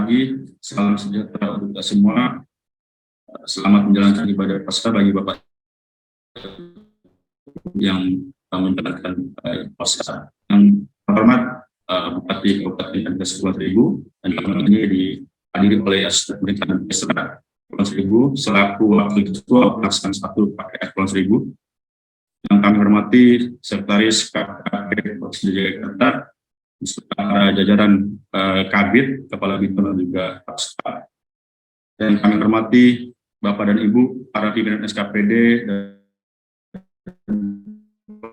pagi, salam sejahtera untuk kita semua. Selamat menjalankan ibadah Paskah bagi Bapak yang menjalankan Paskah. Yang terhormat Bupati Kabupaten Kepulauan Seribu, dan ini dihadiri oleh Asisten Pemerintahan Desa Kepulauan Seribu selaku Wakil Ketua Pelaksana 1 KPA Kepulauan Seribu. Yang kami hormati Sekretaris KPP Provinsi Jakarta, para jajaran Kabid, Kepala Bintang dan juga Paskah. Dan kami hormati Bapak dan Ibu para pimpinan SKPD dan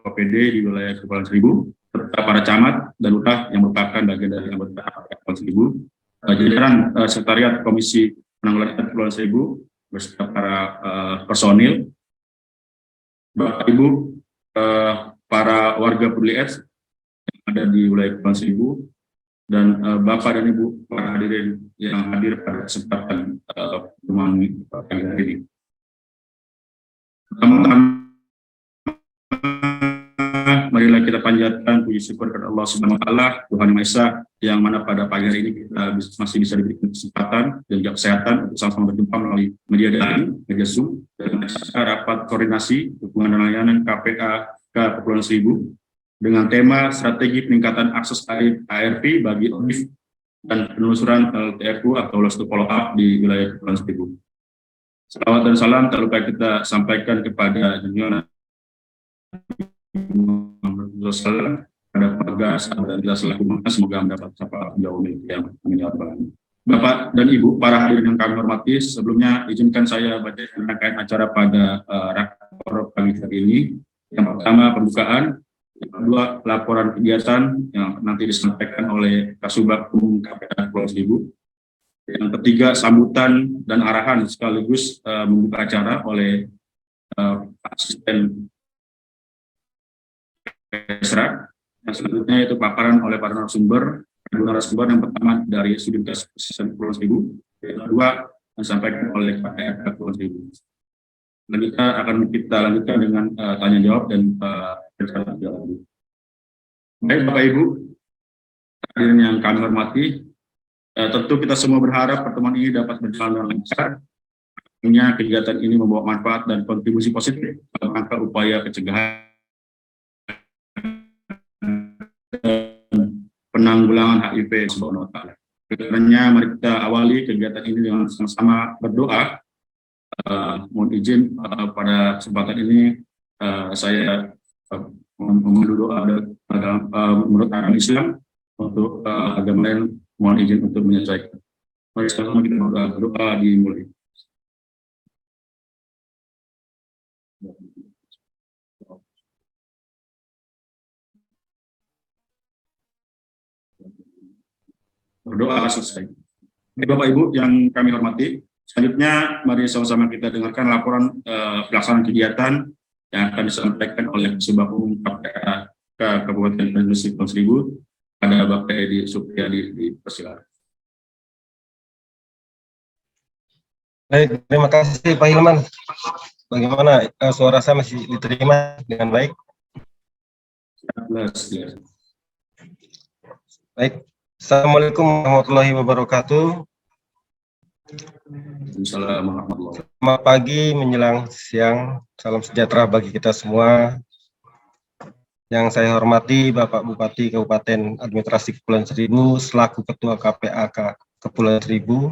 OPD di wilayah Kepulauan Seribu, serta para camat dan lurah yang merupakan bagian dari anggota Kepulauan Seribu, jajaran Sekretariat Komisi Penanggulangan Kepulauan Seribu beserta para personil, Bapak Ibu, para warga peduli AIDS yang ada di wilayah Kepulauan Seribu, dan Bapak dan Ibu para hadirin yang hadir pada kesempatan pertemuan pagi hari ini. Pertama-tama, marilah kita panjatkan puji syukur kepada Allah Subhanahu wa Ta'ala, Tuhan Yang Maha Esa, yang mana pada pagi hari ini kita masih bisa diberikan kesempatan dan juga kesehatan untuk sama-sama berjumpa melalui media daring, media Zoom, dan rapat koordinasi dukungan dan layanan KPA Kepulauan Seribu dengan tema strategi peningkatan akses ARV bagi ONIF dan penelusuran LTFU atau Lost to Follow Up di wilayah Kepulauan Seribu. Salawat dan salam tak lupa kita sampaikan kepada junjungan pada keluarga sahabat kita selaku semoga mendapat syafaat jauh yang amin. Bapak dan Ibu, para hadirin yang kami hormati, sebelumnya izinkan saya baca rangkaian acara pada rakor pagi hari ini. Yang pertama pembukaan, yang kedua laporan kegiatan yang nanti disampaikan oleh Kasubag KPA Kepulauan Seribu. Yang ketiga sambutan dan arahan sekaligus membuka acara oleh asisten Esra. Yang selanjutnya itu paparan oleh para narasumber. Narasumber yang pertama dari Sudinkas Pesisir Kepulauan Seribu, yang kedua disampaikan oleh KPA Kepulauan Seribu. Selanjutnya akan kita lanjutkan dengan tanya jawab dan percakapan dialog. Baik Bapak Ibu, hadirin yang kami hormati, tentu kita semua berharap pertemuan ini dapat berjalan dengan lancar. Tentunya kegiatan ini membawa manfaat dan kontribusi positif dalam rangka upaya pencegahan penanggulangan HIV. Karena mari kita awali kegiatan ini dengan sama-sama berdoa. Mohon izin pada kesempatan ini saya memandu doa menurut agama Islam. Untuk agama lain mohon izin untuk menyesuaikan. Mari sama kita berdoa dimulai. Berdoa selesai. Bapak Ibu yang kami hormati, selanjutnya mari sama-sama kita dengarkan laporan pelaksanaan kegiatan yang akan disampaikan oleh Kasubag Umum KPA Kabupaten Kepulauan Seribu. Ada Bapak Edi Supriyadi, dipersilakan. Baik, terima kasih Pak Hilman. Bagaimana suara saya masih diterima dengan baik? Baik. Assalamualaikum warahmatullahi wabarakatuh. Selamat pagi menjelang siang, salam sejahtera bagi kita semua. Yang saya hormati Bapak Bupati Kabupaten Administrasi Kepulauan Seribu selaku Ketua KPA Kepulauan Seribu.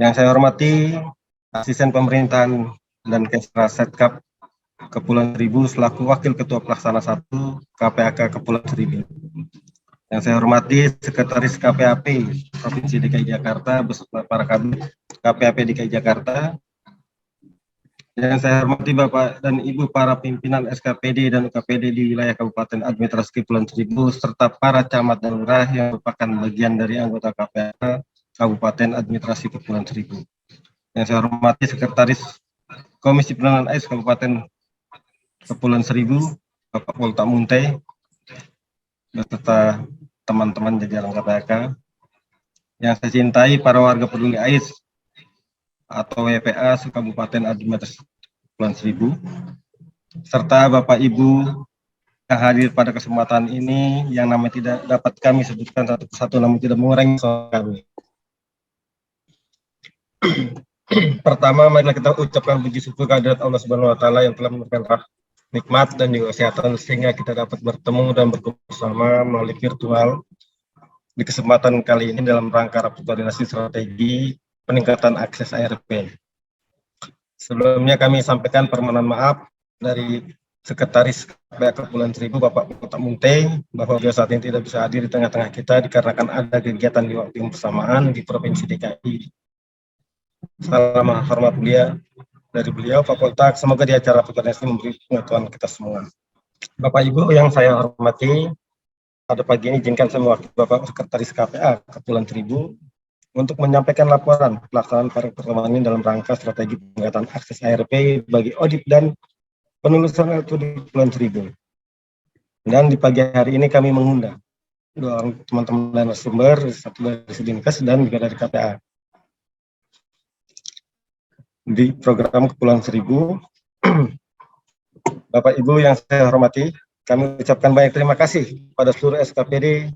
Yang saya hormati Asisten Pemerintahan dan Kesra Setkap Kepulauan Seribu selaku Wakil Ketua Pelaksana 1 KPAK Kepulauan Seribu. Yang saya hormati Sekretaris KPAP Provinsi DKI Jakarta beserta para kabit KPAP DKI Jakarta. Yang saya hormati Bapak dan Ibu para pimpinan SKPD dan UKPD di wilayah Kabupaten Administrasi Kepulauan Seribu serta para camat dan lurah yang merupakan bagian dari anggota KPA Kabupaten Administrasi Kepulauan Seribu. Yang saya hormati Sekretaris Komisi Penanganan AIDS Kabupaten Kepulauan Seribu Bapak Polta Munte beserta teman-teman jajaran KPAK. Yang saya cintai para warga peduli AIDS atau WPA Kabupaten Administrasi Kepulauan Seribu serta Bapak Ibu yang hadir pada kesempatan ini yang namanya tidak dapat kami sebutkan satu persatu namun tidak mengurangi suara kami. Pertama, marilah kita ucapkan puji syukur kehadirat Allah Subhanahu wa taala yang telah memberikan nikmat dan juga kesehatan sehingga kita dapat bertemu dan berkumpul bersama melalui virtual di kesempatan kali ini dalam rangka rapat koordinasi strategi peningkatan akses ARP. Sebelumnya kami sampaikan permohonan maaf dari Sekretaris KPA Kepulauan Seribu Bapak Kota Munte bahwa beliau saat ini tidak bisa hadir di tengah-tengah kita dikarenakan ada kegiatan di waktu yang bersamaan di Provinsi DKI. Salam hormat dari beliau Pak Poltak, semoga di acara koordinasi memberi pengetahuan kita semua. Bapak Ibu yang saya hormati, pada pagi ini izinkan saya mewakili Bapak Sekretaris KPA Kepulauan Seribu untuk menyampaikan laporan pelaksanaan pertemuan ini dalam rangka strategi peningkatan akses ARP bagi audit dan penelusuran elektronik Kepulauan Seribu. Dan di pagi hari ini kami mengundang dua orang teman-teman narasumber, satu dari Sidinkes dan juga dari KPA. Di program Kepulauan Seribu, Bapak Ibu yang saya hormati, kami ucapkan banyak terima kasih pada seluruh SKPD,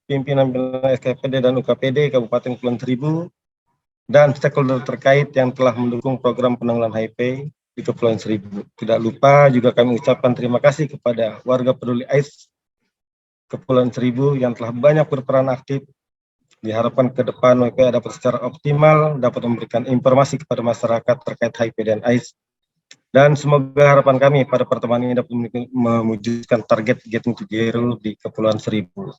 pimpinan SKPD dan UKPD Kabupaten Kepulauan Seribu, dan stakeholder terkait yang telah mendukung program penanggulangan HIV di Kepulauan Seribu. Tidak lupa juga kami ucapkan terima kasih kepada warga peduli AIDS Kepulauan Seribu yang telah banyak berperan aktif. Diharapkan ke depan WPA dapat secara optimal dapat memberikan informasi kepada masyarakat terkait HIV dan AIDS. Dan semoga harapan kami pada pertemuan ini dapat mewujudkan target Getting Together di Kepulauan Seribu.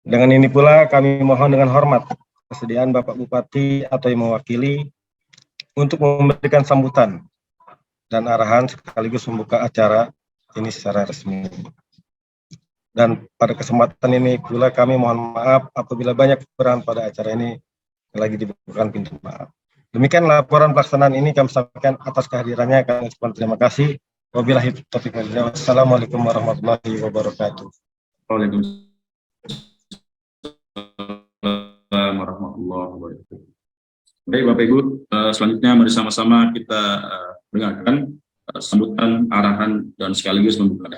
Dengan ini pula kami mohon dengan hormat kesediaan Bapak Bupati atau yang mewakili untuk memberikan sambutan dan arahan sekaligus membuka acara ini secara resmi. Dan pada kesempatan ini pula kami mohon maaf apabila banyak kekurangan pada acara ini lagi dibukakan pintu maaf. Demikian laporan pelaksanaan ini kami sampaikan atas kehadirannya. Kami ucapkan terima kasih. Wabillahi taufiq wal hidayah. Wassalamualaikum warahmatullahi wabarakatuh. Waalaikumsalam warahmatullahi wabarakatuh. Baik Bapak Ibu, selanjutnya mari sama-sama kita dengarkan sambutan, arahan, dan sekaligus membuka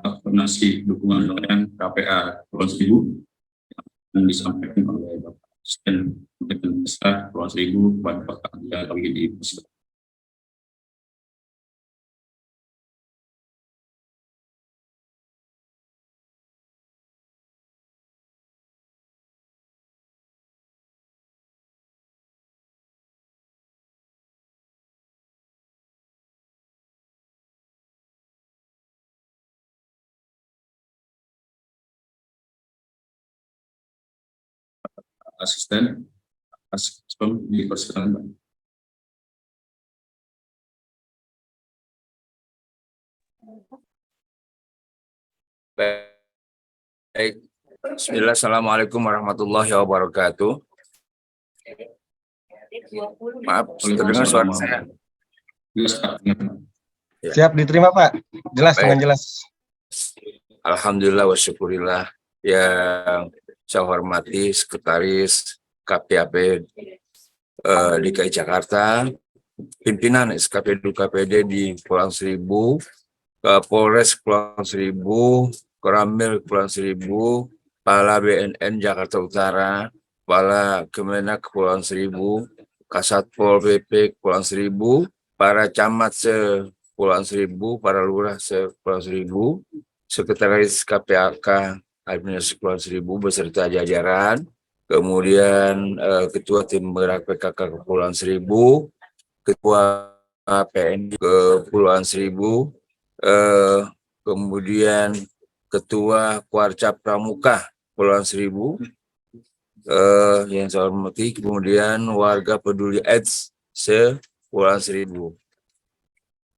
koordinasi dukungan dengan KPA Kepulauan Seribu yang disampaikan oleh Bapak Asisten Desa Kepulauan Seribu kepada Bapak lagi di persidangan. Asisten di persidangan. Baik. Bismillah, Assalamualaikum warahmatullahi wabarakatuh. Maaf, terdengar suara saya. Siap diterima Pak, jelas dengan jelas. Alhamdulillah wa syukurillah. Yang saya hormati Sekretaris KPAP DKI Jakarta, pimpinan SKPD UKPD di Kepulauan Seribu, Kapolres Kepulauan Seribu, Koramil Kepulauan Seribu, Kepala BNN Jakarta Utara, Kepala Kemenak Kepulauan Seribu, Kasatpol PP Kepulauan Seribu, para camat se-Kepulauan Seribu, para lurah se-Kepulauan Seribu, Sekretaris KPAK Administrasi Kepulauan Seribu beserta jajaran, kemudian Ketua Tim Bergerak PKK Kepulauan Seribu, Ketua PNI Kepulauan Seribu, kemudian Ketua Kuarcap Pramuka Kepulauan Seribu, yang saya hormati, kemudian warga peduli AIDS se-Kepulauan Seribu.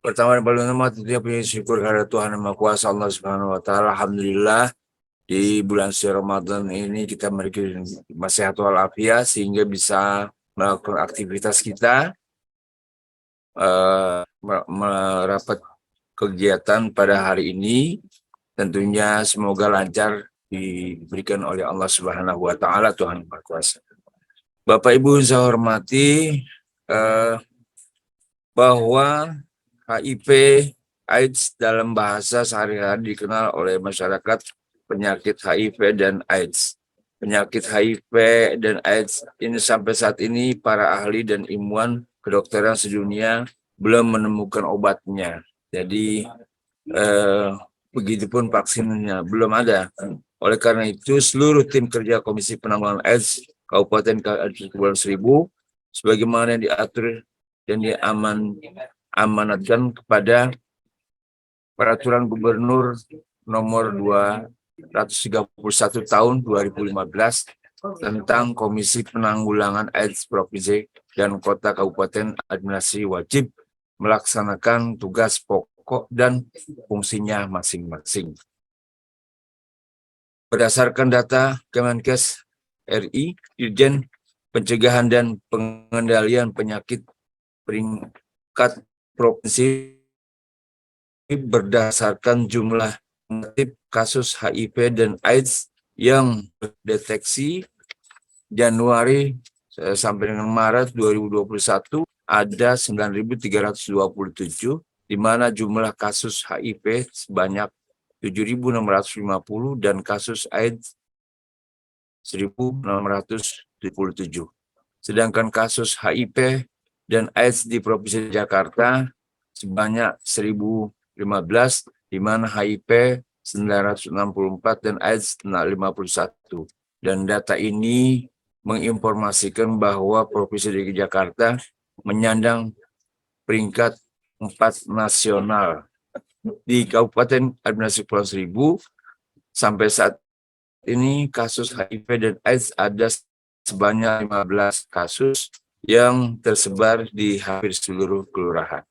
Pertama dan paling utama tentunya punya syukur kepada Tuhan Yang Maha Kuasa Allah Subhanahu wa taala. Alhamdulillah di bulan suci Ramadan ini kita masih sehat walafiat sehingga bisa melakukan aktivitas kita, merapat kegiatan pada hari ini. Tentunya semoga lancar diberikan oleh Allah Subhanahu wa taala, Tuhan Yang Maha Kuasa. Bapak Ibu saya hormati, bahwa HIV AIDS dalam bahasa sehari-hari dikenal oleh masyarakat penyakit HIV dan AIDS. penyakit HIV dan AIDS ini sampai saat ini para ahli dan ilmuwan kedokteran sedunia belum menemukan obatnya. Jadi begitupun vaksinnya belum ada. Oleh karena itu seluruh tim kerja Komisi Penanggulangan AIDS Kabupaten Kepulauan Seribu sebagaimana yang diatur dan diamanatkan kepada Peraturan Gubernur Nomor 231 Tahun 2015 tentang Komisi Penanggulangan AIDS Provinsi dan Kota Kabupaten Administrasi wajib melaksanakan tugas pokok dan fungsinya masing-masing. Berdasarkan data Kemenkes RI, Dirjen Pencegahan dan Pengendalian Penyakit peringkat provinsi berdasarkan jumlah negatif kasus HIV dan AIDS yang terdeteksi Januari sampai dengan Maret 2021 ada 9.327, di mana jumlah kasus HIV sebanyak 7.650 dan kasus AIDS 1.677. Sedangkan kasus HIV dan AIDS di Provinsi Jakarta sebanyak 1.015, di mana HIV 964 dan AIDS 51. Dan data ini menginformasikan bahwa Provinsi DKI Jakarta menyandang peringkat 4 nasional. Di Kabupaten Administrasi Kepulauan Seribu sampai saat ini kasus HIV dan AIDS ada sebanyak 15 kasus yang tersebar di hampir seluruh kelurahan.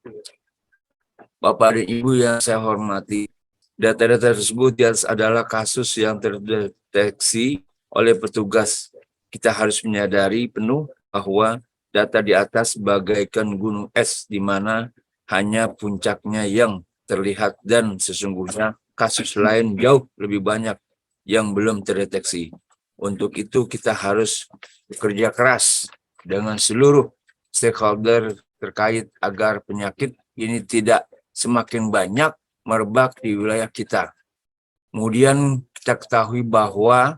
Bapak dan Ibu yang saya hormati, data-data tersebut adalah kasus yang terdeteksi oleh petugas. Kita harus menyadari penuh bahwa data di atas bagaikan gunung es, di mana hanya puncaknya yang terlihat dan sesungguhnya kasus lain jauh lebih banyak yang belum terdeteksi. Untuk itu kita harus bekerja keras dengan seluruh stakeholder terkait agar penyakit ini tidak semakin banyak merebak di wilayah kita. Kemudian kita ketahui bahwa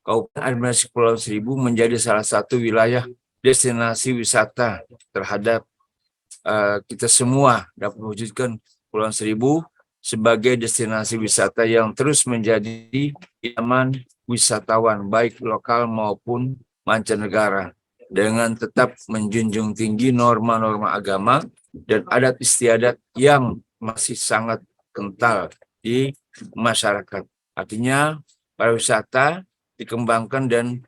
Kabupaten Administrasi Kepulauan Seribu menjadi salah satu wilayah destinasi wisata terhadap kita semua dapat mewujudkan Kepulauan Seribu sebagai destinasi wisata yang terus menjadi idaman wisatawan baik lokal maupun mancanegara, dengan tetap menjunjung tinggi norma-norma agama dan adat istiadat yang masih sangat kental di masyarakat. Artinya pariwisata dikembangkan dan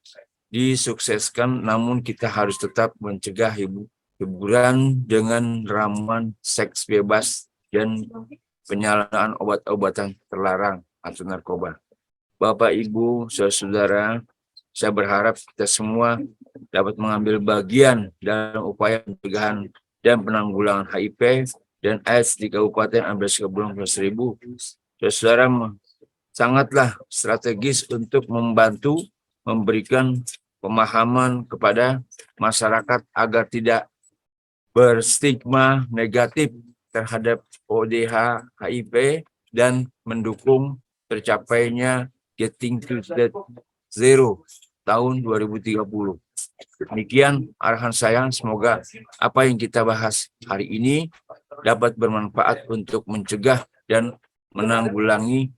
disukseskan, namun kita harus tetap mencegah hiburan dengan ramuan seks bebas dan penyalahgunaan obat-obatan terlarang atau narkoba. Bapak, Ibu, saudara-saudara, saya berharap kita semua dapat mengambil bagian dalam upaya pencegahan dan penanggulangan HIV dan AIDS di Kabupaten Administrasi Kepulauan Seribu. Saudara, sangatlah strategis untuk membantu memberikan pemahaman kepada masyarakat agar tidak berstigma negatif terhadap ODH HIV dan mendukung tercapainya Getting to Net Zero tahun 2030. Demikian arahan saya, semoga apa yang kita bahas hari ini dapat bermanfaat untuk mencegah dan menanggulangi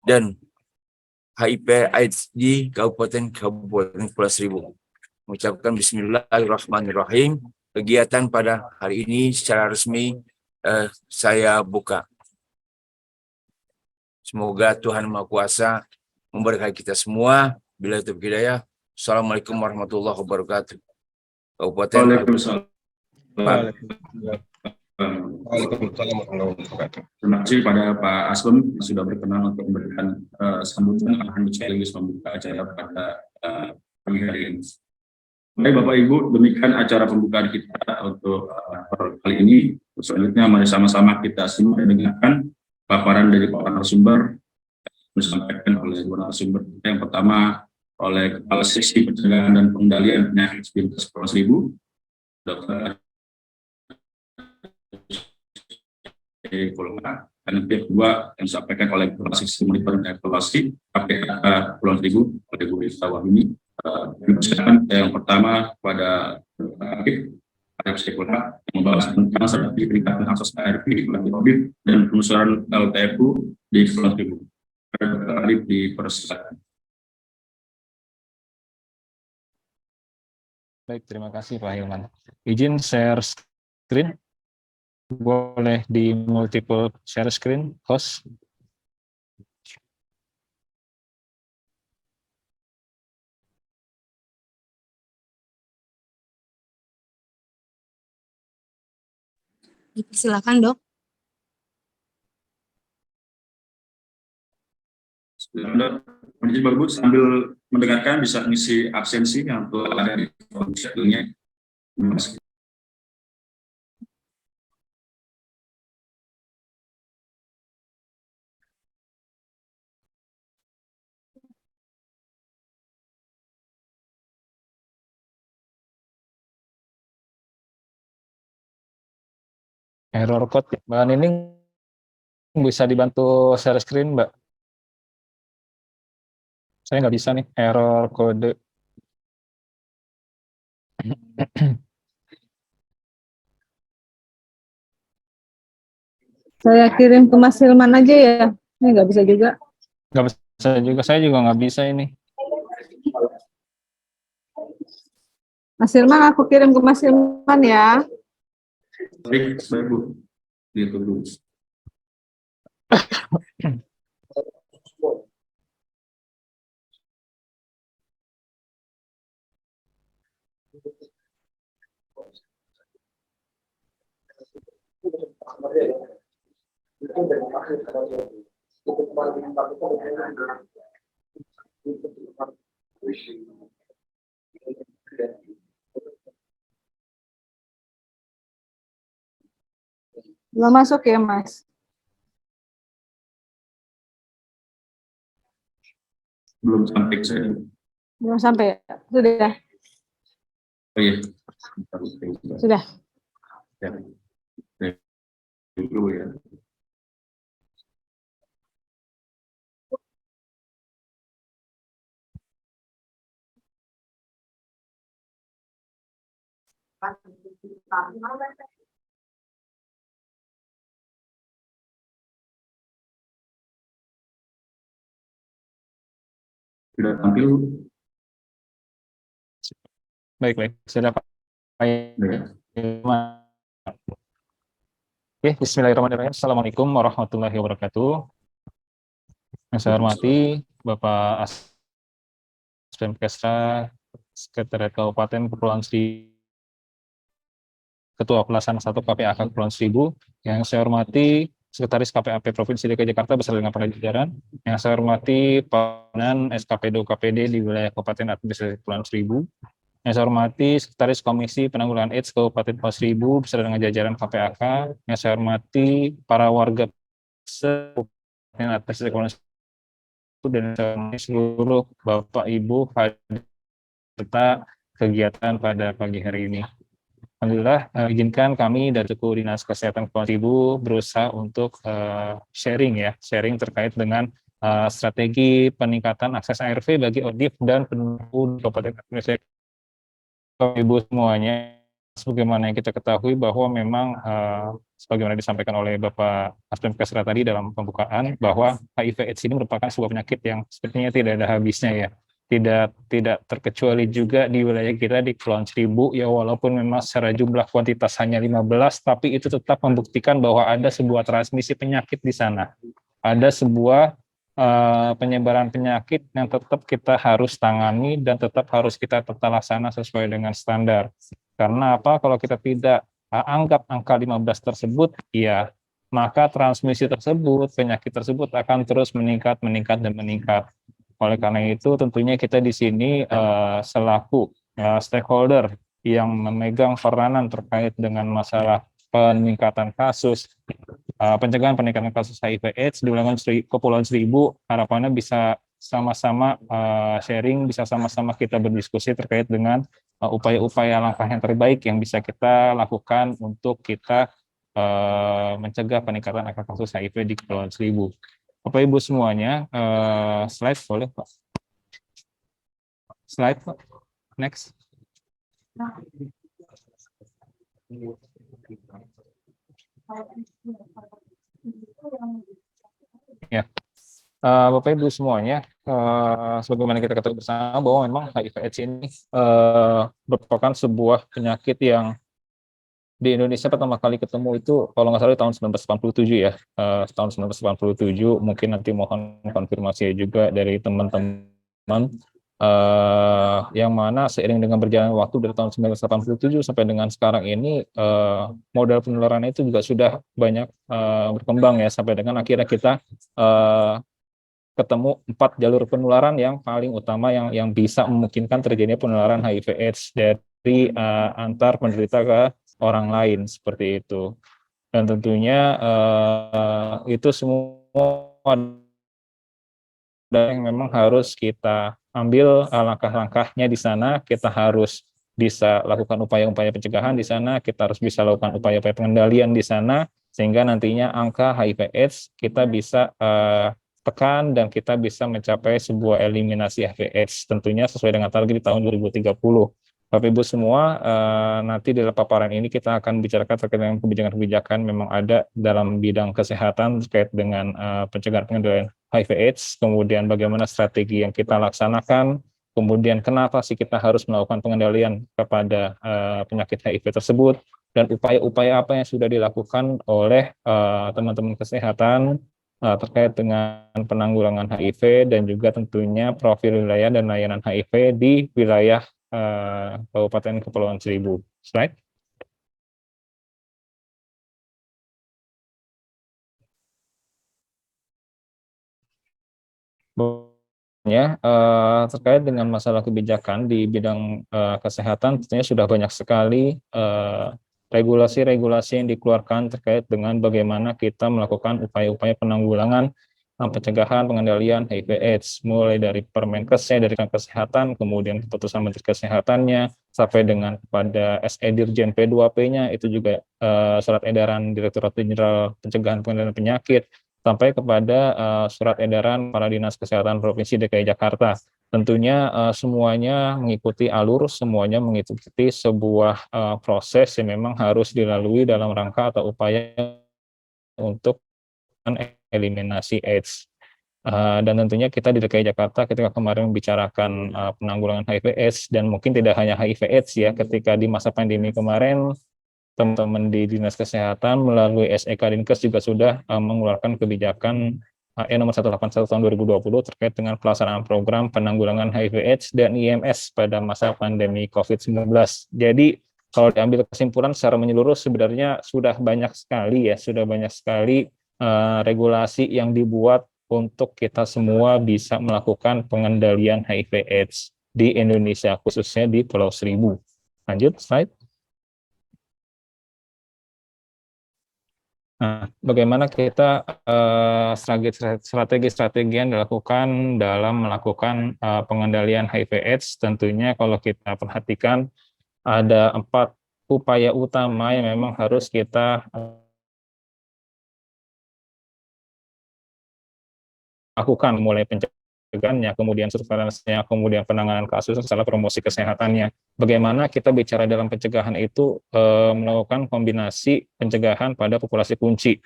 dan HIV AIDS di Kabupaten Kepulauan Seribu. Mengucapkan Bismillahirrahmanirrahim. Kegiatan pada hari ini secara resmi saya buka. Semoga Tuhan Maha Kuasa memberkahi kita semua. Bila itu hidayah. Assalamualaikum warahmatullahi wabarakatuh. Kabupaten. Waalaikumsalam. Waalaikumsalam warahmatullahi wabarakatuh. Terima kasih pada Pak Asbem yang sudah berkenan untuk memberikan sambutan akan sekaligus membuka acara pada pagi hari ini. Baik Bapak Ibu, demikian acara pembukaan kita untuk kali ini. Selanjutnya mari sama-sama kita simak dan dengarkan paparan dari para narasumber yang disampaikan oleh dua narasumber. Yang pertama oleh Kepala Seksi Pencegahan dan Pengendalian Penyakit Sepintas Kepulauan Seribu, Dr. Kolonga. Dan pihak kedua yang disampaikan oleh Kepala Seksi Monitoring dan Evaluasi KPAK Kepulauan Seribu pada Bu Sawah ini. Yang pertama pada Akif Sekula yang membahas tentang strategi peningkatan akses ARV di Kepulauan Audit dan penelusuran LTFU di Kepulauan Seribu. Alif dipersilakan. Baik, terima kasih Pak Hilman. Izin share screen. Boleh di multiple share screen, host. Silakan, Dok. Izin Bapak Ibu sambil mendengarkan bisa mengisi absensi yang telah ada di chatnya. Terima kasih. Error code, Mbak Nining bisa dibantu share screen, Mbak? Saya nggak bisa nih, error kode. Saya kirim ke Mas Hilman aja ya. Ini nggak bisa juga. Nggak bisa juga, saya juga nggak bisa ini. Mas Hilman, aku kirim ke Mas Hilman ya. Baik, Bapak Ibu. Ditunggu. Belum masuk ya, Mas? Belum sampai ke saya. Belum sampai ya? Sudah. Oh iya. Sudah. Ya. Dulu ya. Sudah tampil. Baik, sudah Pak Hilman. Oke, bismillahirrahmanirrahim. Assalamualaikum warahmatullahi wabarakatuh. Yang saya hormati Bapak Aspem Kesra, Sekretariat Kabupaten Kepulauan Seribu, Ketua Pelaksana 1 KPAK Kepulauan Seribu. Yang saya hormati Sekretaris KPAP Provinsi DKI Jakarta beserta dengan para jajaran. Yang saya hormati Pimpinan SKPD UKPD di wilayah Kabupaten Administrasi Kepulauan Seribu. Yang saya hormati Sekretaris Komisi Penanggulangan AIDS Kabupaten Kepulauan Seribu beserta dengan jajaran KPAK. Yang saya hormati para warga Administrasi Kepulauan Seribu dan seluruh Bapak Ibu serta kegiatan pada pagi hari ini. Alhamdulillah, izinkan kami dari suku Dinas Kesehatan Kepulauan Seribu berusaha untuk sharing terkait dengan strategi peningkatan akses ARV bagi ODIF dan penduduk Kabupaten Administrasi. Ibu semuanya, sebagaimana yang kita ketahui bahwa memang sebagaimana disampaikan oleh Bapak Aspem Kesra tadi dalam pembukaan, bahwa HIV/AIDS ini merupakan sebuah penyakit yang sepertinya tidak ada habisnya ya. Tidak terkecuali juga di wilayah kita di Kepulauan Seribu, ya walaupun memang secara jumlah kuantitas hanya 15, tapi itu tetap membuktikan bahwa ada sebuah transmisi penyakit di sana. Ada sebuah penyebaran penyakit yang tetap kita harus tangani dan tetap harus kita tata laksana sesuai dengan standar. Karena apa? Kalau kita tidak anggap angka 15 tersebut, ya maka transmisi tersebut, penyakit tersebut akan terus meningkat. Oleh karena itu, tentunya kita di sini selaku stakeholder yang memegang peranan terkait dengan masalah peningkatan kasus, pencegahan peningkatan kasus HIV/AIDS di wilayah Kepulauan Seribu, harapannya bisa sama-sama sharing, bisa sama-sama kita berdiskusi terkait dengan upaya-upaya langkah yang terbaik yang bisa kita lakukan untuk kita mencegah peningkatan angka kasus HIV di Kepulauan Seribu. Bapak Ibu semuanya, slide boleh Pak? Slide Pak, next. Ya, Bapak Ibu semuanya, sebagaimana kita ketahui bersama bahwa memang HIV/AIDS ini merupakan sebuah penyakit yang di Indonesia pertama kali ketemu itu kalau nggak salah di tahun 1987 ya, tahun 1987. Mungkin nanti mohon konfirmasi juga dari teman-teman, yang mana seiring dengan berjalannya waktu dari tahun 1987 sampai dengan sekarang ini, model penularannya itu juga sudah banyak berkembang ya, sampai dengan akhirnya kita ketemu 4 jalur penularan yang paling utama yang bisa memungkinkan terjadinya penularan HIV/AIDS dari antar penderita ke orang lain seperti itu. Dan tentunya itu semua yang memang harus kita ambil langkah-langkahnya di sana. Kita harus bisa lakukan upaya-upaya pencegahan di sana, kita harus bisa lakukan upaya-upaya pengendalian di sana, sehingga nantinya angka HIV/AIDS kita bisa tekan dan kita bisa mencapai sebuah eliminasi HIV/AIDS tentunya sesuai dengan target di tahun 2030. Bapak Ibu semua, nanti di dalam paparan ini kita akan bicarakan terkait dengan kebijakan-kebijakan memang ada dalam bidang kesehatan terkait dengan pencegahan pengendalian HIV/AIDS, kemudian bagaimana strategi yang kita laksanakan, kemudian kenapa sih kita harus melakukan pengendalian kepada penyakit HIV tersebut, dan upaya-upaya apa yang sudah dilakukan oleh teman-teman kesehatan terkait dengan penanggulangan HIV dan juga tentunya profil wilayah dan layanan HIV di wilayah Kabupaten Kepulauan Seribu. Slide. Ya, terkait dengan masalah kebijakan di bidang kesehatan, tentunya sudah banyak sekali regulasi-regulasi yang dikeluarkan terkait dengan bagaimana kita melakukan upaya-upaya penanggulangan, pencegahan, pengendalian HIV/AIDS, mulai dari Permenkes dari kesehatan, kemudian keputusan Menteri Kesehatannya, sampai dengan kepada SE Dirjen P2P-nya, itu juga surat edaran Direktorat Jenderal Pencegahan Pengendalian Penyakit, sampai kepada surat edaran Kepala Dinas Kesehatan Provinsi DKI Jakarta. Tentunya semuanya mengikuti alur, semuanya mengikuti sebuah proses yang memang harus dilalui dalam rangka atau upaya untuk eliminasi AIDS. Dan tentunya kita di DKI Jakarta ketika kemarin membicarakan penanggulangan HIV/AIDS, dan mungkin tidak hanya HIV/AIDS ya, ketika di masa pandemi kemarin teman-teman di Dinas Kesehatan melalui SEK Dinkes juga sudah mengeluarkan kebijakan nomor 181 tahun 2020 terkait dengan pelaksanaan program penanggulangan HIV/AIDS dan IMS pada masa pandemi COVID-19. Jadi kalau diambil kesimpulan secara menyeluruh sebenarnya sudah banyak sekali regulasi yang dibuat untuk kita semua bisa melakukan pengendalian HIV/AIDS di Indonesia, khususnya di Pulau Seribu. Lanjut, slide. Nah, bagaimana kita strategi-strategi yang dilakukan dalam melakukan pengendalian HIV/AIDS? Tentunya kalau kita perhatikan ada 4 upaya utama yang memang harus kita lakukan, mulai pencegahannya, kemudian surveillance-nya, kemudian penanganan kasus, serta promosi kesehatannya. Bagaimana kita bicara dalam pencegahan itu melakukan kombinasi pencegahan pada populasi kunci,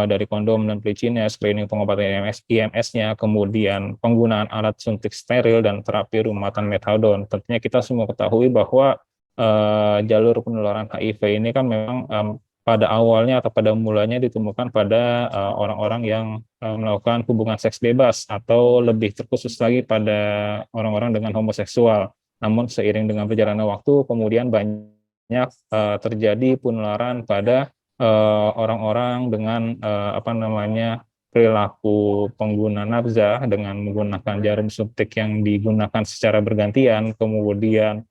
dari kondom dan pelicin, screening pengobatan IMS-nya, kemudian penggunaan alat suntik steril dan terapi rumahan metadon. Tentunya kita semua ketahui bahwa jalur penularan HIV ini kan memang pada awalnya atau pada mulanya ditemukan pada orang-orang yang melakukan hubungan seks bebas, atau lebih terkhusus lagi pada orang-orang dengan homoseksual. Namun seiring dengan berjalannya waktu, kemudian banyak terjadi penularan pada orang-orang dengan perilaku pengguna nafza dengan menggunakan jarum suntik yang digunakan secara bergantian, kemudian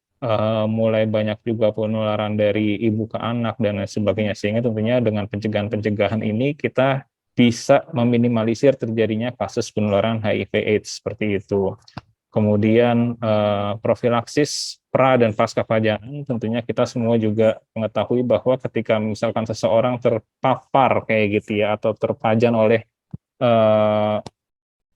mulai banyak juga penularan dari ibu ke anak dan lain sebagainya, sehingga tentunya dengan pencegahan-pencegahan ini kita bisa meminimalisir terjadinya kasus penularan HIV/AIDS seperti itu. Kemudian profilaksis pra dan pasca pajanan, tentunya kita semua juga mengetahui bahwa ketika misalkan seseorang terpapar kayak gitu ya, atau terpajan oleh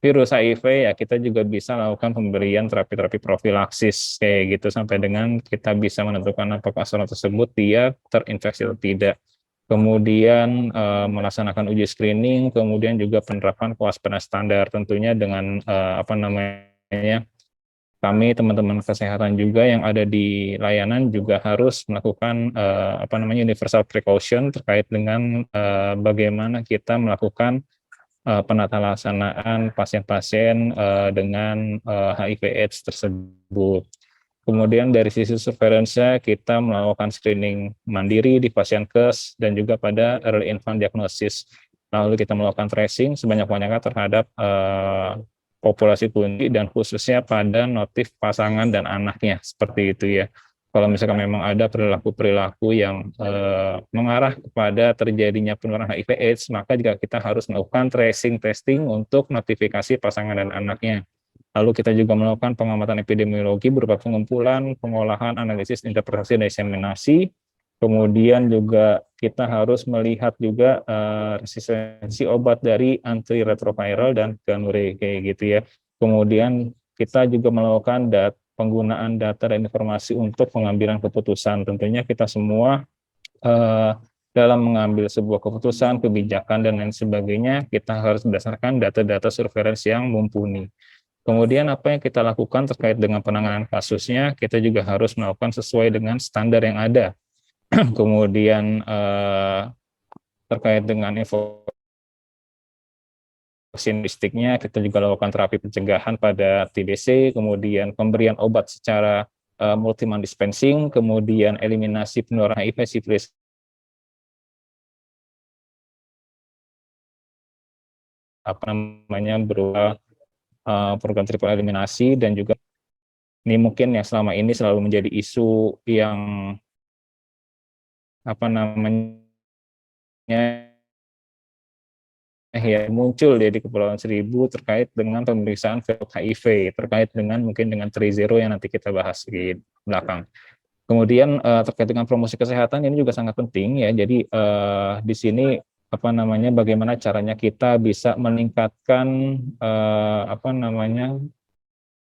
virus HIV, ya kita juga bisa melakukan pemberian terapi-terapi profilaksis kayak gitu sampai dengan kita bisa menentukan apakah seorang tersebut dia terinfeksi atau tidak. Kemudian melaksanakan uji screening, kemudian juga penerapan kewaspadaan standar tentunya dengan apa namanya, kami teman-teman kesehatan juga yang ada di layanan juga harus melakukan apa namanya, universal precaution terkait dengan bagaimana kita melakukan penata laksanaan pasien-pasien dengan HIV/AIDS tersebut. Kemudian dari sisi surveillance kita melakukan screening mandiri di pasien KES dan juga pada early infant diagnosis. Lalu kita melakukan tracing sebanyak-banyaknya terhadap populasi kunci dan khususnya pada notif pasangan dan anaknya, seperti itu ya. Kalau misalkan memang ada perilaku-perilaku yang mengarah kepada terjadinya penularan HIV/AIDS, maka juga kita harus melakukan tracing testing untuk notifikasi pasangan dan anaknya. Lalu kita juga melakukan pengamatan epidemiologi berupa pengumpulan, pengolahan, analisis, interpretasi, dan diseminasi. Kemudian juga kita harus melihat juga resistensi obat dari antiretroviral dan ganure kayak gitu ya. Kemudian kita juga melakukan penggunaan data dan informasi untuk pengambilan keputusan. Tentunya kita semua dalam mengambil sebuah keputusan, kebijakan, dan lain sebagainya, kita harus berdasarkan data-data surveillance yang mumpuni. Kemudian apa yang kita lakukan terkait dengan penanganan kasusnya, kita juga harus melakukan sesuai dengan standar yang ada. Kemudian terkait dengan info vaksinnya, kita juga lakukan terapi pencegahan pada TBC, kemudian pemberian obat secara multiman dispensing, kemudian eliminasi penularan HIV, sifilis, apa namanya, berupa program triple eliminasi, dan juga ini mungkin yang selama ini selalu menjadi isu yang apa namanya ya muncul ya di Kepulauan Seribu terkait dengan pemeriksaan virus HIV, terkait dengan mungkin dengan Trizero yang nanti kita bahas di belakang. Kemudian terkait dengan promosi kesehatan ini juga sangat penting ya. Jadi di sini apa namanya, bagaimana caranya kita bisa meningkatkan apa namanya,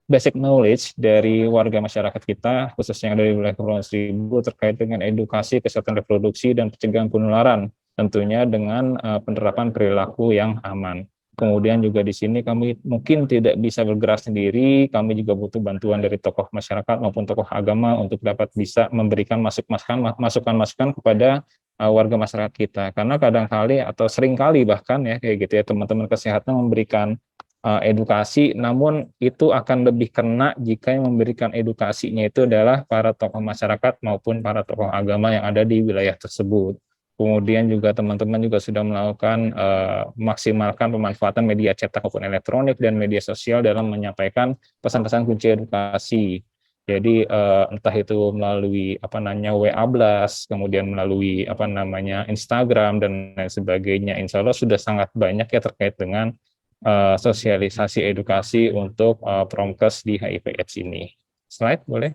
basic knowledge dari warga masyarakat kita, khususnya yang dari wilayah Kepulauan Seribu, terkait dengan edukasi kesehatan reproduksi dan pencegahan penularan, tentunya dengan penerapan perilaku yang aman. Kemudian juga di sini kami mungkin tidak bisa bergerak sendiri, kami juga butuh bantuan dari tokoh masyarakat maupun tokoh agama untuk dapat bisa memberikan masukan-masukan kepada warga masyarakat kita. Karena kadang-kali atau seringkali bahkan ya kayak gitu ya, teman-teman kesehatan memberikan edukasi, namun itu akan lebih kena jika yang memberikan edukasinya itu adalah para tokoh masyarakat maupun para tokoh agama yang ada di wilayah tersebut. Kemudian juga teman-teman juga sudah melakukan maksimalkan pemanfaatan media cetak maupun elektronik dan media sosial dalam menyampaikan pesan-pesan kunci edukasi. Jadi entah itu melalui apa namanya WA Blast, kemudian melalui apa namanya Instagram dan lain sebagainya. Insya Allah sudah sangat banyak ya terkait dengan sosialisasi edukasi untuk promkes di HIV/AIDS ini. Slide boleh?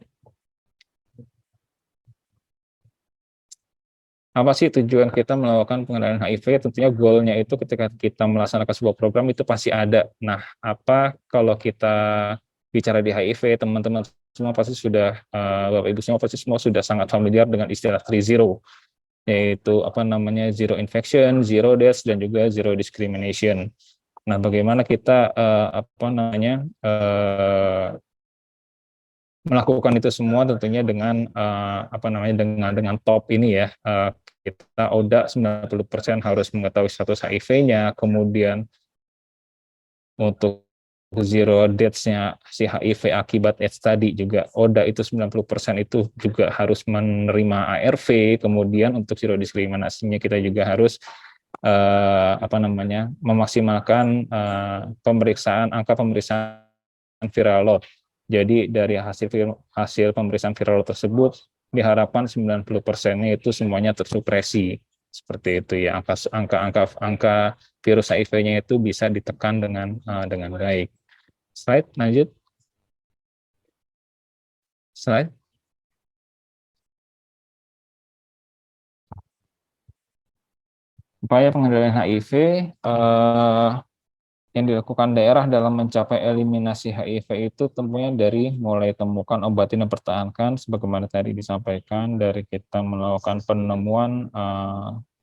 Apa sih tujuan kita melakukan pengendalian HIV? Tentunya goalnya itu ketika kita melaksanakan sebuah program itu pasti ada. Nah, apa kalau kita bicara di HIV, teman-teman semua pasti sudah, Bapak Ibu semua pasti semua sudah sangat familiar dengan istilah 3-0, yaitu apa namanya, zero infection, zero deaths, dan juga zero discrimination. Nah, bagaimana kita apa namanya melakukan itu semua tentunya dengan apa namanya, dengan top ini ya, kita ODA 90% harus mengetahui status HIV-nya, kemudian untuk zero deaths-nya si HIV akibat AIDS tadi juga ODA itu 90% itu juga harus menerima ARV, kemudian untuk zero diskriminasinya kita juga harus apa namanya, memaksimalkan angka pemeriksaan viral load. Jadi dari hasil pemeriksaan viral load tersebut diharapkan 90%-nya itu semuanya tersupresi. Seperti itu ya, angka virus HIV-nya itu bisa ditekan dengan baik. Slide lanjut. Slide. Upaya pengendalian HIV yang dilakukan daerah dalam mencapai eliminasi HIV itu tentunya dari mulai temukan, obatin, dan pertahankan, sebagaimana tadi disampaikan, dari kita melakukan penemuan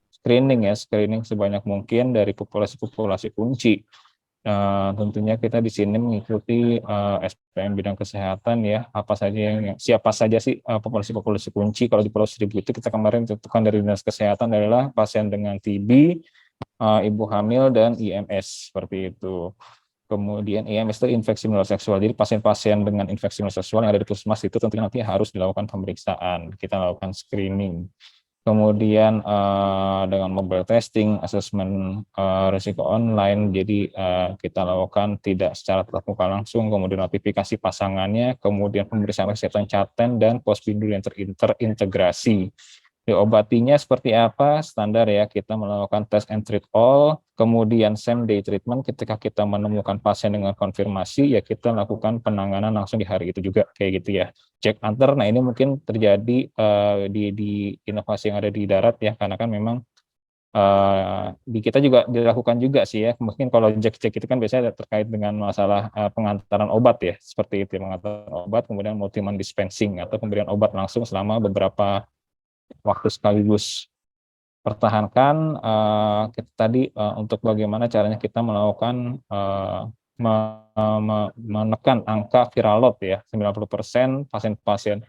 screening sebanyak mungkin dari populasi-populasi kunci. Tentunya kita di sini mengikuti SPM bidang kesehatan ya, siapa saja sih populasi-populasi kunci. Kalau di Pulau Seribu itu kita kemarin tentukan dari Dinas Kesehatan adalah pasien dengan TB, ibu hamil, dan IMS seperti itu. Kemudian IMS itu infeksi menular seksual. Jadi pasien-pasien dengan infeksi menular seksual yang ada di puskesmas itu tentunya nanti harus dilakukan pemeriksaan. Kita lakukan screening. Kemudian dengan mobile testing, asesmen risiko online, jadi kita lakukan tidak secara tatap muka langsung, kemudian notifikasi pasangannya, kemudian pemeriksaan kesehatan caten dan posbindu yang terintegrasi. Diobatinya seperti apa? Standar ya, kita melakukan test and treat all, kemudian same day treatment ketika kita menemukan pasien dengan konfirmasi, ya kita lakukan penanganan langsung di hari itu juga, kayak gitu ya. Check antar, nah ini mungkin terjadi di inovasi yang ada di darat ya, karena kan memang di kita juga dilakukan juga sih ya. Mungkin kalau cek itu kan biasanya terkait dengan masalah pengantaran obat ya, seperti itu, pengantaran obat, kemudian multi-month dispensing atau pemberian obat langsung selama beberapa waktu sekaligus. Pertahankan kita tadi untuk bagaimana caranya kita melakukan menekan angka viral load ya, 90% pasien-pasien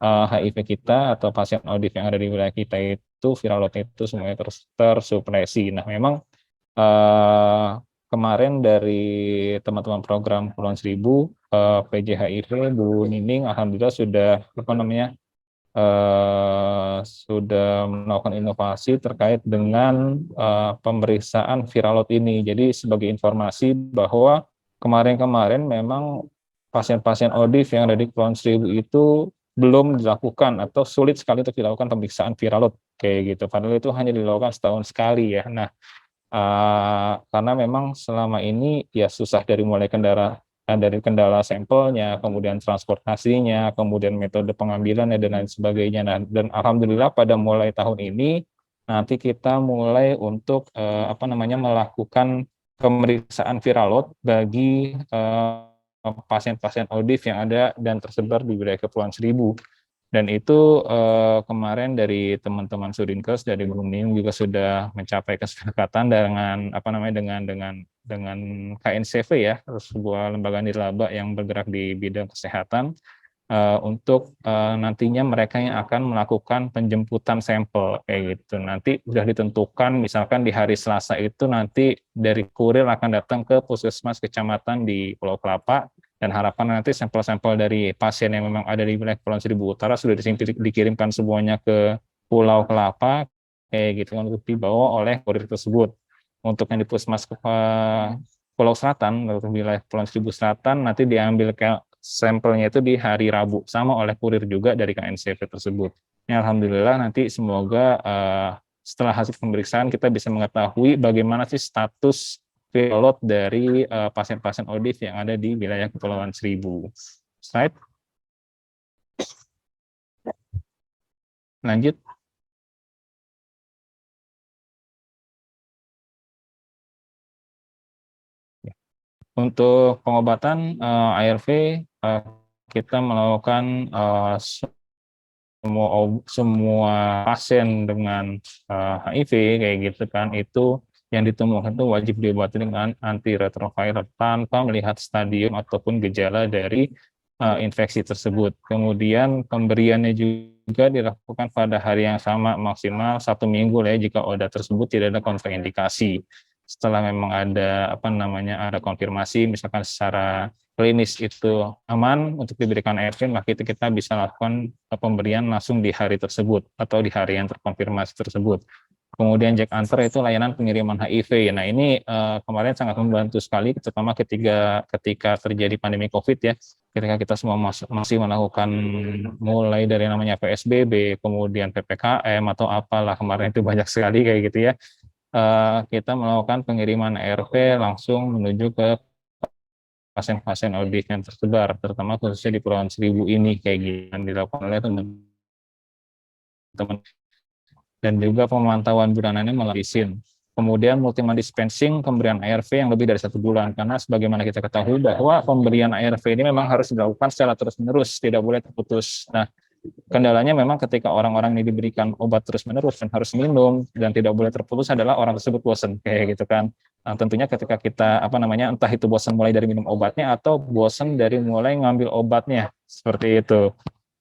HIV kita atau pasien ODIF yang ada di wilayah kita itu viral load itu semuanya tersupresi. Nah, memang kemarin dari teman-teman program Kepulauan Seribu, PJ HIV Bu Nining alhamdulillah sudah sudah melakukan inovasi terkait dengan pemeriksaan viral load ini. Jadi sebagai informasi bahwa kemarin memang pasien-pasien ODIF yang ada di Kepulauan Seribu itu belum dilakukan atau sulit sekali untuk dilakukan pemeriksaan viral load kayak gitu. Padahal itu hanya dilakukan setahun sekali ya. Nah, karena memang selama ini ya susah dari kendala sampelnya, kemudian transportasinya, kemudian metode pengambilannya dan lain sebagainya. Nah, dan alhamdulillah pada mulai tahun ini nanti kita mulai untuk melakukan pemeriksaan viral load bagi pasien-pasien ODIF yang ada dan tersebar di wilayah Kepulauan Seribu. Dan itu kemarin dari teman-teman Sudinkes dari Gunung juga sudah mencapai kesepakatan dengan KNCV ya, sebuah lembaga nirlaba yang bergerak di bidang kesehatan untuk nantinya mereka yang akan melakukan penjemputan sampel kayak gitu. Nanti sudah ditentukan misalkan di hari Selasa itu nanti dari kurir akan datang ke puskesmas kecamatan di Pulau Kelapa. Dan harapan nanti sampel-sampel dari pasien yang memang ada di wilayah Kepulauan Seribu Utara sudah dikirimkan semuanya ke Pulau Kelapa, kayak gitu untuk dibawa oleh kurir tersebut. Untuk yang di Puskesmas Pulau Selatan, untuk wilayah Kepulauan Seribu Selatan, nanti diambil sampelnya itu di hari Rabu, sama oleh kurir juga dari KNCV tersebut. Ya, alhamdulillah nanti semoga setelah hasil pemeriksaan kita bisa mengetahui bagaimana sih status viral load dari pasien-pasien ODIF yang ada di wilayah Kepulauan Seribu. Slide. Lanjut. Untuk pengobatan ARV kita melakukan semua pasien dengan HIV kayak gitu kan, itu yang ditemukan itu wajib diobati dengan antiretroviral tanpa melihat stadium ataupun gejala dari infeksi tersebut. Kemudian pemberiannya juga dilakukan pada hari yang sama maksimal 1 minggu ya jika obat tersebut tidak ada kontraindikasi. Setelah memang ada ada konfirmasi misalkan secara klinis itu aman untuk diberikan ARV, maka itu kita bisa lakukan pemberian langsung di hari tersebut atau di hari yang terkonfirmasi tersebut. Kemudian Jack Anter itu layanan pengiriman HIV. Nah, ini kemarin sangat membantu sekali, terutama ketika terjadi pandemi COVID ya, ketika kita semua masih melakukan mulai dari namanya PSBB, kemudian PPKM atau apalah kemarin itu banyak sekali kayak gitu ya. Kita melakukan pengiriman ARV langsung menuju ke pasien-pasien OD yang tersebar, terutama khususnya di Kepulauan Seribu ini kayak gini yang dilakukan oleh teman-teman. Dan juga pemantauan bulanannya melalui SIN. Kemudian multiman dispensing pemberian ARV yang lebih dari 1 bulan, karena sebagaimana kita ketahui bahwa pemberian ARV ini memang harus dilakukan secara terus-menerus, tidak boleh terputus. Nah, kendalanya memang ketika orang-orang ini diberikan obat terus-menerus dan harus minum dan tidak boleh terputus adalah orang tersebut bosan kayak gitu kan. Nah, tentunya ketika kita entah itu bosan mulai dari minum obatnya atau bosan dari mulai ngambil obatnya seperti itu.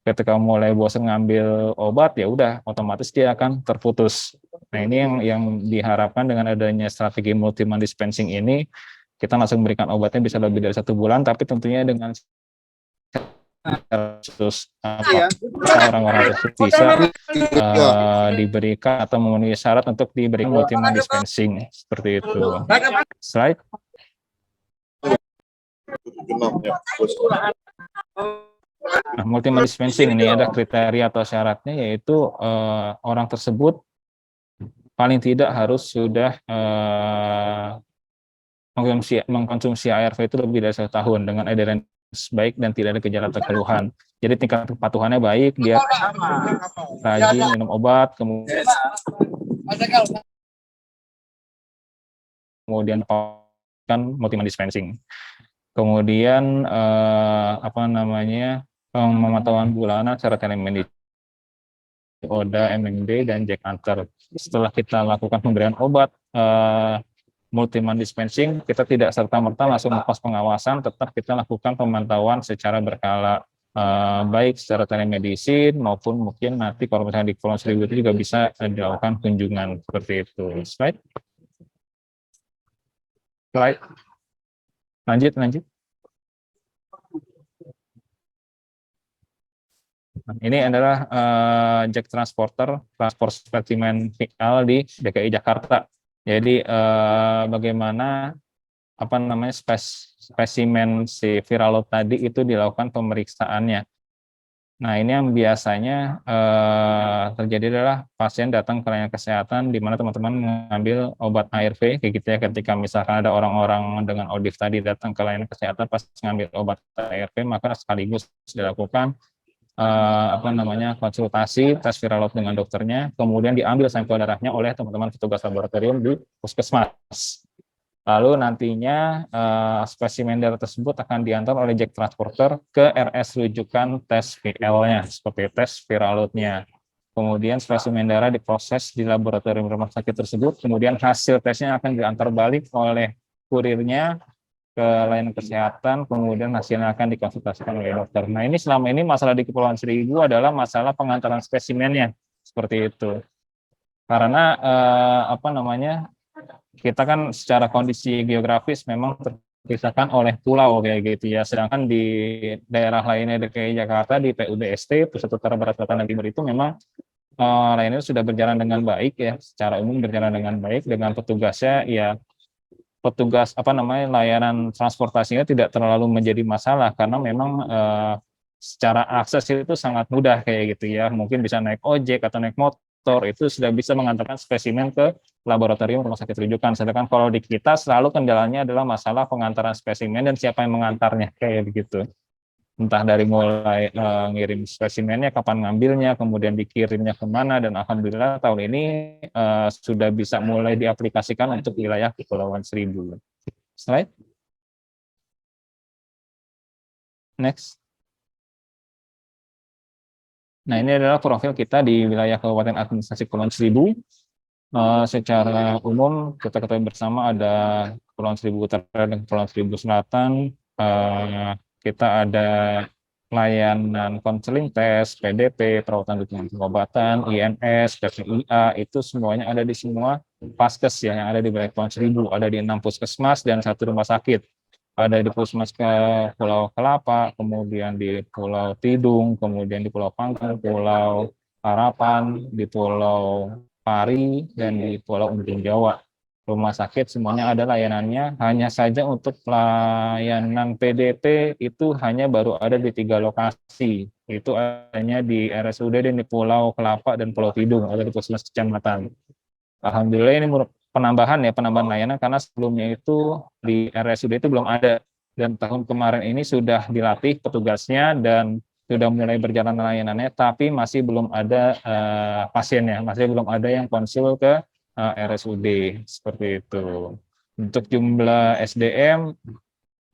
Ketika mulai bosan ngambil obat ya udah otomatis dia akan terputus. Nah, ini yang diharapkan dengan adanya strategi multiman dispensing ini, kita langsung memberikan obatnya bisa lebih dari 1 bulan, tapi tentunya dengan khusus orang-orang tersebut bisa diberikan atau memenuhi syarat untuk diberikan multiman dispensing seperti itu. Slide. Nah, multiman dispensing ini ada kriteria atau syaratnya, yaitu orang tersebut paling tidak harus sudah mengkonsumsi ARV itu lebih dari 1 tahun dengan adherence baik dan tidak ada gejala atau keluhan. Jadi tingkat kepatuhannya baik, dia rajin minum obat, kemudian kan multiman dispensing. Kemudian pemantauan bulanan secara telemedicine, ODA, MMD, dan Jack Hunter. Setelah kita lakukan pemberian obat multiman dispensing, kita tidak serta-merta langsung lepas pengawasan, tetap kita lakukan pemantauan secara berkala, baik secara telemedicine maupun mungkin nanti kalau misalnya di Kepulauan Seribu itu juga bisa dilakukan kunjungan seperti itu. Slide. Lanjut. Ini adalah Jack Transporter, transport spesimen viral di DKI Jakarta. Jadi bagaimana spesimen si viral load tadi itu dilakukan pemeriksaannya. Nah, ini yang biasanya terjadi adalah pasien datang ke layanan kesehatan di mana teman-teman mengambil obat ARV kayak gitu ya, ketika misalkan ada orang-orang dengan ODIF tadi datang ke layanan kesehatan pas mengambil obat ARV, maka sekaligus dilakukan konsultasi tes viral load dengan dokternya, kemudian diambil sampel darahnya oleh teman-teman petugas laboratorium di puskesmas. Lalu nantinya spesimen darah tersebut akan diantar oleh Jack Transporter ke RS rujukan tes VL-nya, seperti tes viral load-nya. Kemudian spesimen darah diproses di laboratorium rumah sakit tersebut, kemudian hasil tesnya akan diantar balik oleh kurirnya ke layanan kesehatan, kemudian hasilnya akan dikonsultasikan oleh dokter. Nah, ini selama ini masalah di Kepulauan Seribu adalah masalah pengantaran spesimennya, seperti itu. Karena kita kan secara kondisi geografis memang terpisahkan oleh pulau kayak gitu ya. Sedangkan di daerah lainnya DKI Jakarta, di PUDST, Pusat Utara Barat Selatan dan Timur itu memang lainnya sudah berjalan dengan baik ya, secara umum berjalan dengan baik dengan petugasnya ya. Petugas layanan transportasinya tidak terlalu menjadi masalah karena memang secara akses itu sangat mudah kayak gitu ya. Mungkin bisa naik ojek atau naik motor, itu sudah bisa mengantarkan spesimen ke laboratorium rumah sakit rujukan. Sedangkan kalau di kita selalu kendalanya adalah masalah pengantaran spesimen dan siapa yang mengantarnya kayak begitu. Entah dari mulai ngirim spesimennya, kapan ngambilnya, kemudian dikirimnya kemana, dan alhamdulillah tahun ini sudah bisa mulai diaplikasikan untuk wilayah Kepulauan Seribu. Slide. Next. Nah, ini adalah profil kita di wilayah Kabupaten Administrasi Kepulauan Seribu. Secara umum kita ketahui bersama ada Kepulauan Seribu Utara dan Kepulauan Seribu Selatan. Kita ada layanan konseling tes, PDP, perawatan dukungan pengobatan, INS, PPIA, itu semuanya ada di semua Paskes ya, yang ada di wilayah Kepulauan Seribu. Ada di 6 puskesmas dan 1 rumah sakit. Ada di Puskesmas ke Pulau Kelapa, kemudian di Pulau Tidung, kemudian di Pulau Pangkal, Pulau Harapan, di Pulau Pari, dan di Pulau Untung Jawa. Rumah sakit semuanya ada layanannya, hanya saja untuk layanan PDP itu hanya baru ada di 3 lokasi. Itu hanya di RSUD dan di Pulau Kelapa dan Pulau Tidung, ada di Puskesmas Kecamatan. Alhamdulillah ini penambahan layanan karena sebelumnya itu di RSUD itu belum ada. dan tahun kemarin ini sudah dilatih petugasnya dan sudah mulai berjalan layanannya, tapi masih belum ada pasiennya, masih belum ada yang konsul ke RSUD seperti itu. Untuk jumlah SDM,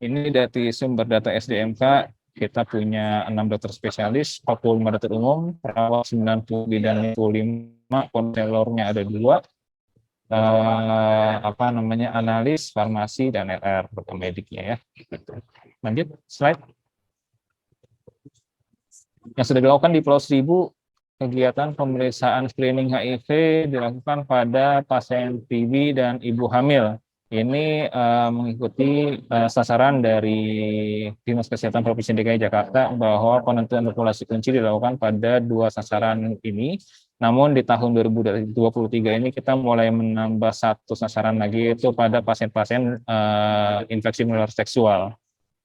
ini dari sumber data SDMK, kita punya 6 dokter spesialis, 45 dokter umum, perawat 90, bidan 25, konselornya ada 2, analis, farmasi, dan LR, mediknya ya. Lanjut, slide. Yang sudah dilakukan di Pulau Seribu, kegiatan pemeriksaan screening HIV dilakukan pada pasien TB dan ibu hamil. Ini mengikuti sasaran dari Dinas Kesehatan Provinsi DKI Jakarta bahwa penentuan populasi kunci dilakukan pada 2 sasaran ini. Namun di tahun 2023 ini kita mulai menambah 1 sasaran lagi, yaitu pada pasien-pasien infeksi menular seksual.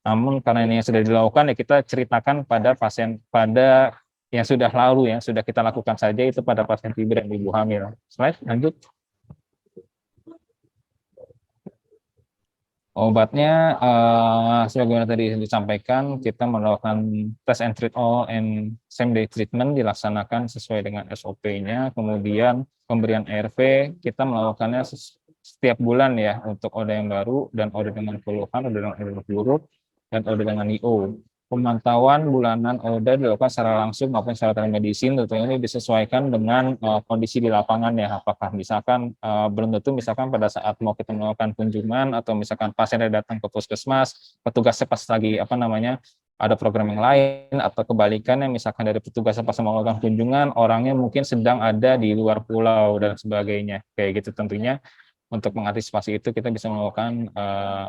Namun karena ini yang sudah dilakukan, ya kita ceritakan pada pasien, pada yang sudah lalu, yang sudah kita lakukan saja, itu pada pasien TB dan ibu hamil. Slide, lanjut. Obatnya, sebagaimana tadi disampaikan, kita melakukan test and treat all and same day treatment dilaksanakan sesuai dengan SOP-nya. Kemudian pemberian ARV kita melakukannya setiap bulan ya, untuk ODA yang baru dan ODA dengan keluhan, ODA dengan buruk, dan ODA dengan IO. Pemantauan bulanan ODA dilakukan secara langsung maupun secara telemedicine, tentunya ini disesuaikan dengan kondisi di lapangan ya. Apakah misalkan belum tentu misalkan pada saat mau kita melakukan kunjungan, atau misalkan pasien yang datang ke puskesmas, petugasnya pas lagi ada program yang lain, atau kebalikannya misalkan dari petugasnya pas melakukan kunjungan, orangnya mungkin sedang ada di luar pulau dan sebagainya. Kayak gitu tentunya. Untuk mengantisipasi itu kita bisa melakukan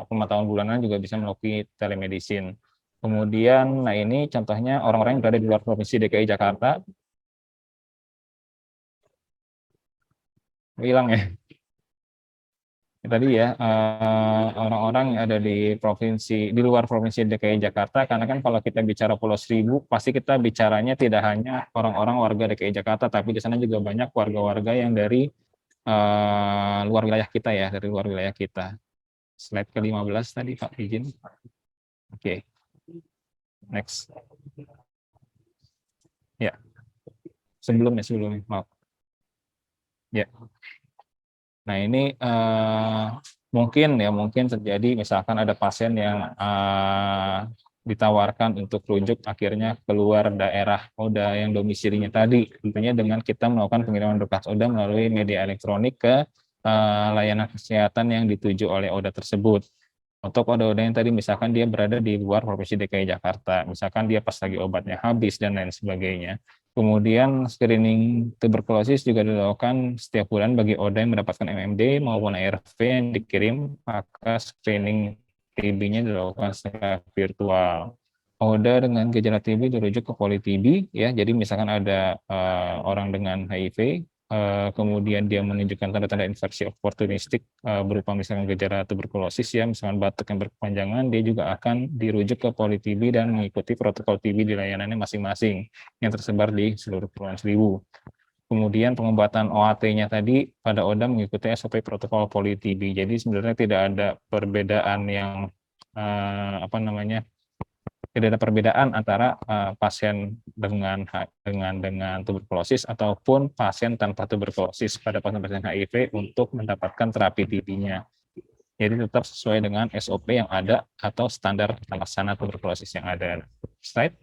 pemantauan bulanan, juga bisa melalui telemedicine. Kemudian, nah ini contohnya orang-orang yang berada di luar Provinsi DKI Jakarta. Hilang ya. Tadi ya, orang-orang yang ada di luar Provinsi DKI Jakarta, karena kan kalau kita bicara Pulau Seribu, pasti kita bicaranya tidak hanya orang-orang warga DKI Jakarta, tapi di sana juga banyak warga-warga yang dari luar wilayah kita ya, dari luar wilayah kita. Slide ke-15 tadi Pak, izin. Oke. Next. Ya. Sebelumnya, maaf. Ya. Nah, ini mungkin terjadi misalkan ada pasien yang ditawarkan untuk rujuk, akhirnya keluar daerah ODA yang domisilinya tadi. Tentunya dengan kita melakukan pengiriman berkas ODA melalui media elektronik ke layanan kesehatan yang dituju oleh ODA tersebut. Untuk ODA yang tadi misalkan dia berada di luar Provinsi DKI Jakarta, misalkan dia pas lagi obatnya habis dan lain sebagainya. Kemudian screening tuberkulosis juga dilakukan setiap bulan bagi ODA yang mendapatkan MMD maupun ARV yang dikirim, maka screening TB-nya dilakukan secara virtual. ODA dengan gejala TB dirujuk ke poli TB ya. Jadi misalkan ada orang dengan HIV, kemudian dia menunjukkan tanda-tanda infeksi oportunistik berupa misalkan gejala tuberkulosis ya, misalkan batuk yang berkepanjangan, dia juga akan dirujuk ke poli TB dan mengikuti protokol TB di layanannya masing-masing yang tersebar di seluruh Kepulauan Seribu. Kemudian pengobatan OAT-nya tadi pada ODA mengikuti SOP protokol poli TB. Jadi sebenarnya tidak ada perbedaan yang tidak ada perbedaan antara pasien dengan tuberkulosis ataupun pasien tanpa tuberkulosis pada pasien-pasien HIV untuk mendapatkan terapi TB-nya. Jadi tetap sesuai dengan SOP yang ada atau standar laksana tuberkulosis yang ada. Slide.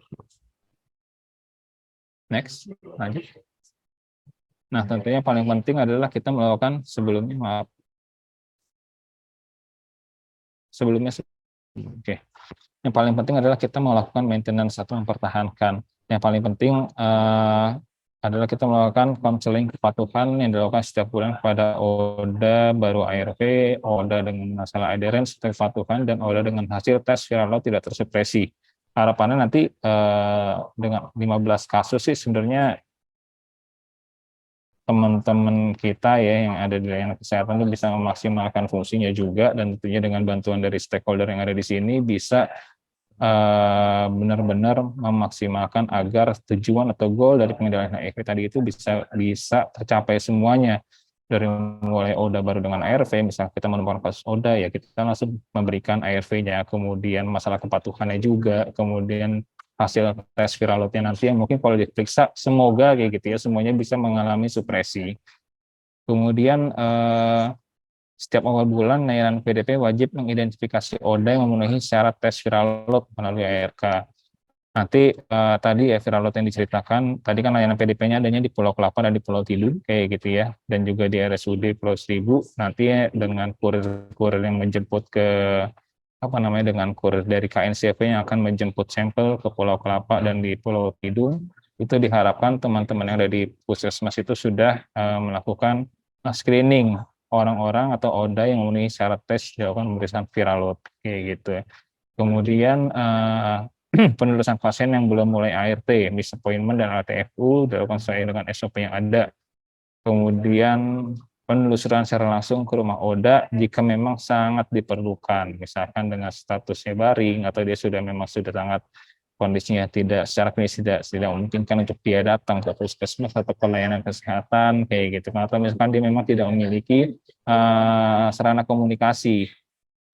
Next, lanjut. Nah, tentunya paling penting adalah kita melakukan sebelumnya. Oke. Yang paling penting adalah kita melakukan maintenance atau mempertahankan. Yang paling penting adalah kita melakukan konseling kepatuhan yang dilakukan setiap bulan kepada ODA baru ARV, ODA dengan masalah adherence, kepatuhan, dan ODA dengan hasil tes viral load tidak tersupresi. Harapannya nanti dengan 15 kasus sih sebenarnya teman-teman kita ya yang ada di layanan kesehatan itu bisa memaksimalkan fungsinya juga, dan tentunya dengan bantuan dari stakeholder yang ada di sini bisa benar-benar memaksimalkan agar tujuan atau goal dari pengendalian HIV tadi itu bisa tercapai semuanya. dari mulai ODA baru dengan ARV, misalnya kita menemukan kasus ODA, ya kita langsung memberikan ARV-nya, kemudian masalah kepatuhannya juga, kemudian hasil tes viral load-nya nanti yang mungkin kalau diperiksa, semoga kayak gitu ya, semuanya bisa mengalami supresi. Kemudian setiap awal bulan layanan PDP wajib mengidentifikasi ODA yang memenuhi syarat tes viral load melalui ARK. Nanti tadi ya viral load yang diceritakan, tadi kan layanan PDP-nya adanya di Pulau Kelapa dan di Pulau Tidung kayak gitu ya, dan juga di RSUD Pulau Seribu. Nanti ya, dengan kurir yang menjemput ke dengan kurir dari KNCV yang akan menjemput sampel ke Pulau Kelapa dan di Pulau Tidung, itu diharapkan teman-teman yang ada di puskesmas itu sudah melakukan screening orang-orang atau ODA yang memenuhi syarat tes dilakukan pemeriksaan viral load kayak gitu ya. Kemudian penelusuran pasien yang belum mulai ART, miss appointment dan RTFU dilakukan sesuai dengan SOP yang ada. Kemudian penelusuran secara langsung ke rumah ODA jika memang sangat diperlukan, misalkan dengan statusnya baring atau dia memang sudah sangat kondisinya secara klinis tidak memungkinkan untuk dia datang ke puskesmas atau ke layanan kesehatan kayak gitu, atau misalkan dia memang tidak memiliki sarana komunikasi,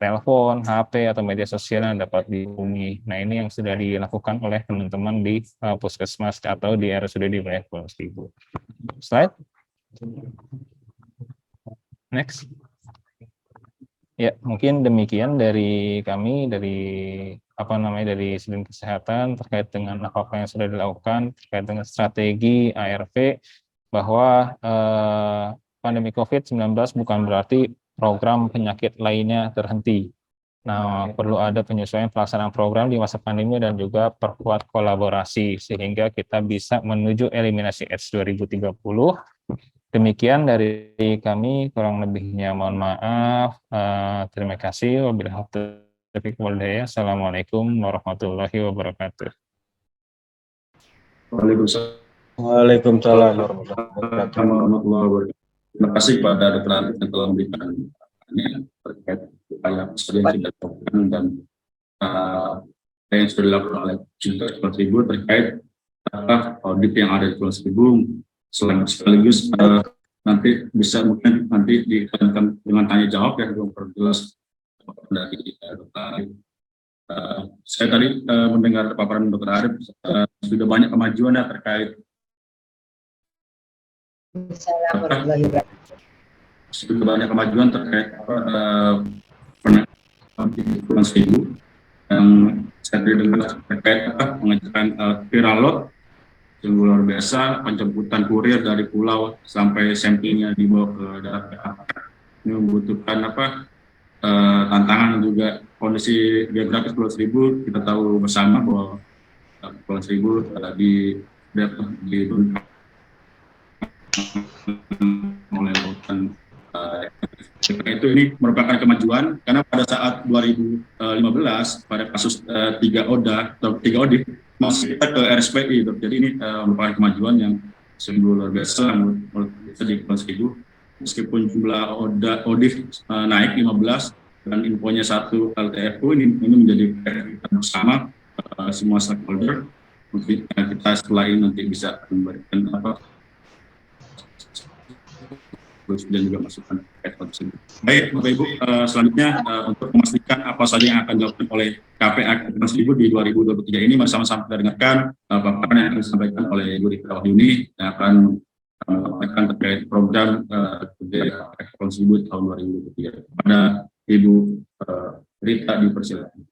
telepon, HP atau media sosial yang dapat dihubungi. Nah, ini yang sudah dilakukan oleh teman-teman di puskesmas atau di RSUD di wilayah Pulau Seribu. Slide. Next. Ya, mungkin demikian dari kami dari dari Sudin Kesehatan terkait dengan apa yang sudah dilakukan terkait dengan strategi ARV, bahwa pandemi COVID-19 bukan berarti program penyakit lainnya terhenti. Nah, perlu ada penyesuaian pelaksanaan program di masa pandemi dan juga perkuat kolaborasi sehingga kita bisa menuju eliminasi AIDS 2030. Demikian dari kami, kurang lebihnya mohon maaf. Terima kasih. Wabillahi taufiq wal hidayah. Assalamualaikum warahmatullahi wabarakatuh. Waalaikumsalam warahmatullahi wabarakatuh. Terima kasih kepada Dr. Arif yang telah memberikan terkait upaya yang sudah dilakukan dan yang sudah dilakukan oleh Pulau Seribu terkait audit yang ada di Pulau Seribu, sekaligus nanti bisa mungkin nanti ditekankan dengan tanya jawab yang belum perjelas dari Dr. Arif. Saya tadi mendengar paparan Dr. Arif, sudah banyak kemajuan terkait sudah banyak kemajuan terkait Pulau Seribu yang saya dengar terkait pengejaran viral load yang luar biasa, penjemputan kurir dari pulau sampai sampingnya dibawa ke darat PHK. Ini membutuhkan tantangan juga kondisi geografis Pulau Seribu. Kita tahu bersama bahwa Pulau Seribu di oleh lautan. Itu ini merupakan kemajuan karena pada saat 2015 pada kasus 3 ODA atau 3 audit masih kita ke RSPI. Jadi ini merupakan kemajuan yang sungguh luar biasa di Pulau Seribu. Meskipun jumlah audit naik 15 dan infonya 1 LTFU, ini menjadi kita bersama semua stakeholder. Mungkin kita setelah ini nanti bisa memberikan dan juga masukan terkait hal tersebut. Baik, Bapak Ibu, selanjutnya untuk memastikan apa saja yang akan dilakukan oleh KPA Pulau Seribu di 2023 ini, sama-sama kita dengarkan paparan yang akan disampaikan oleh Ibu Rita Wahyuni yang akan melakukan terkait program KPA Pulau Seribu tahun 2023. Kepada Ibu Rita, dipersilakan.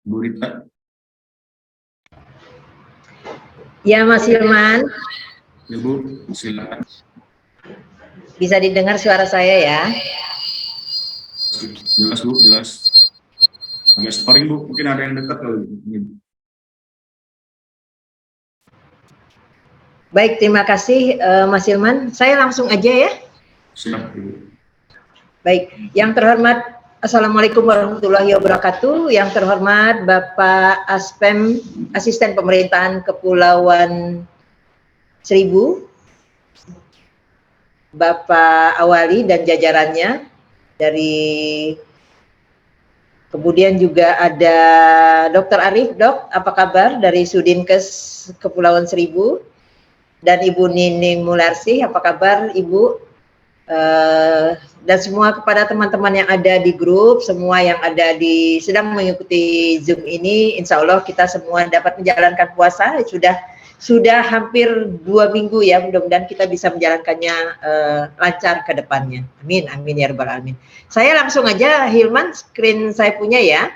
Bu Rita. Ya, Mas Hilman. Ibu, silakan. Bisa didengar suara saya ya? Jelas Bu, jelas. Agak sparring Bu, mungkin ada yang dekat kalau Baik, terima kasih Mas Hilman. Saya langsung aja ya. Siap Bu. Baik, yang terhormat, Assalamualaikum warahmatullahi wabarakatuh. Yang terhormat Bapak Aspem, Asisten Pemerintahan Kepulauan Seribu, Bapak Awali dan jajarannya dari Kemudian juga ada Dr. Arif, Dok, apa kabar dari Sudinkes Kepulauan Seribu? Dan Ibu Nining Mularsi, apa kabar Ibu? Dan semua kepada teman-teman yang ada di grup, semua yang ada sedang mengikuti Zoom ini, insya Allah kita semua dapat menjalankan puasa. Sudah hampir 2 minggu ya, mudah-mudahan kita bisa menjalankannya lancar ke depannya. Amin, amin ya rabbal alamin. Saya langsung aja, Hilman, screen saya punya ya.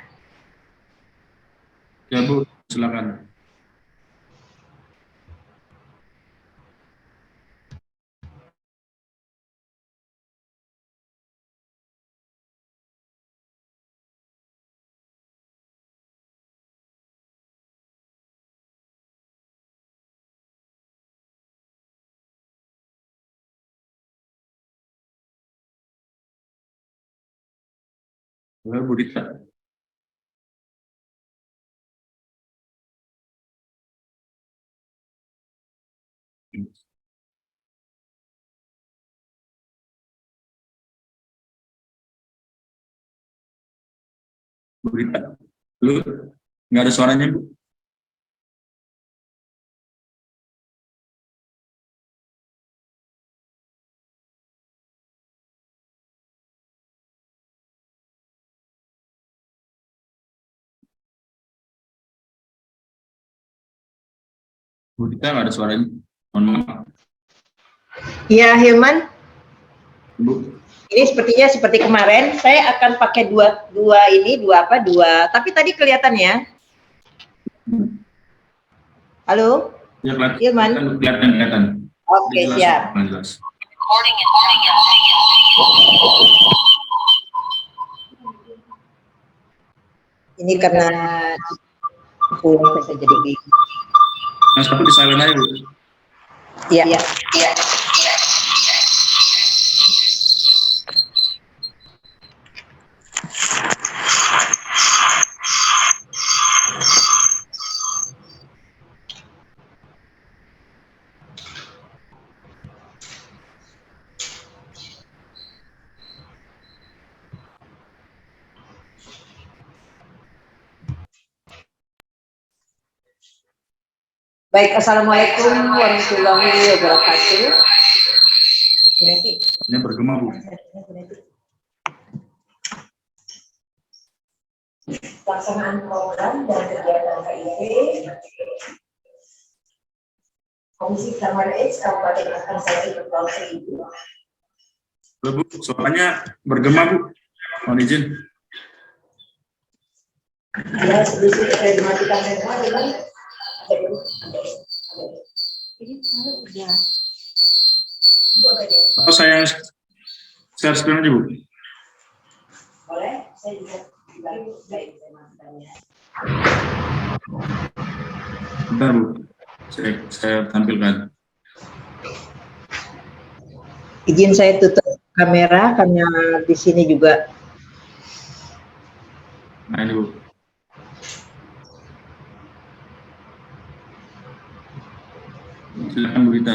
Ya Bu, silakan. Bu Dita. Bu Dita, lu nggak ada suaranya Bu? Bu Dita nggak ada suaranya. Mohon maaf. Iya, Hilman. Bu. Ini sepertinya seperti kemarin, saya akan pakai dua, tapi tadi kelihatan ya. Halo? Ya, Hilman? Kelihatan. Oke, siap. Jelas. Ini karena pulang saya jadi Yang satu di silent aja Bu. Iya. Baik, Assalamualaikum warahmatullahi wabarakatuh. Ini bergema Bu. Pelaksanaan program dan kegiatan KIP Komisi Penanganan AIDS Kabupaten Administrasi Kepulauan Seribu. Bu, suaranya bergema Bu. Mohon izin. Ya, sedikit saya dimatikan semua, teman. Atau saya share screen aja Bu. Boleh, saya juga baik, saya matikannya. Bentar Bu, saya tampilkan. Izin saya tutup kamera karena di sini juga. Nah ini Bu. Silakan Bu Rita.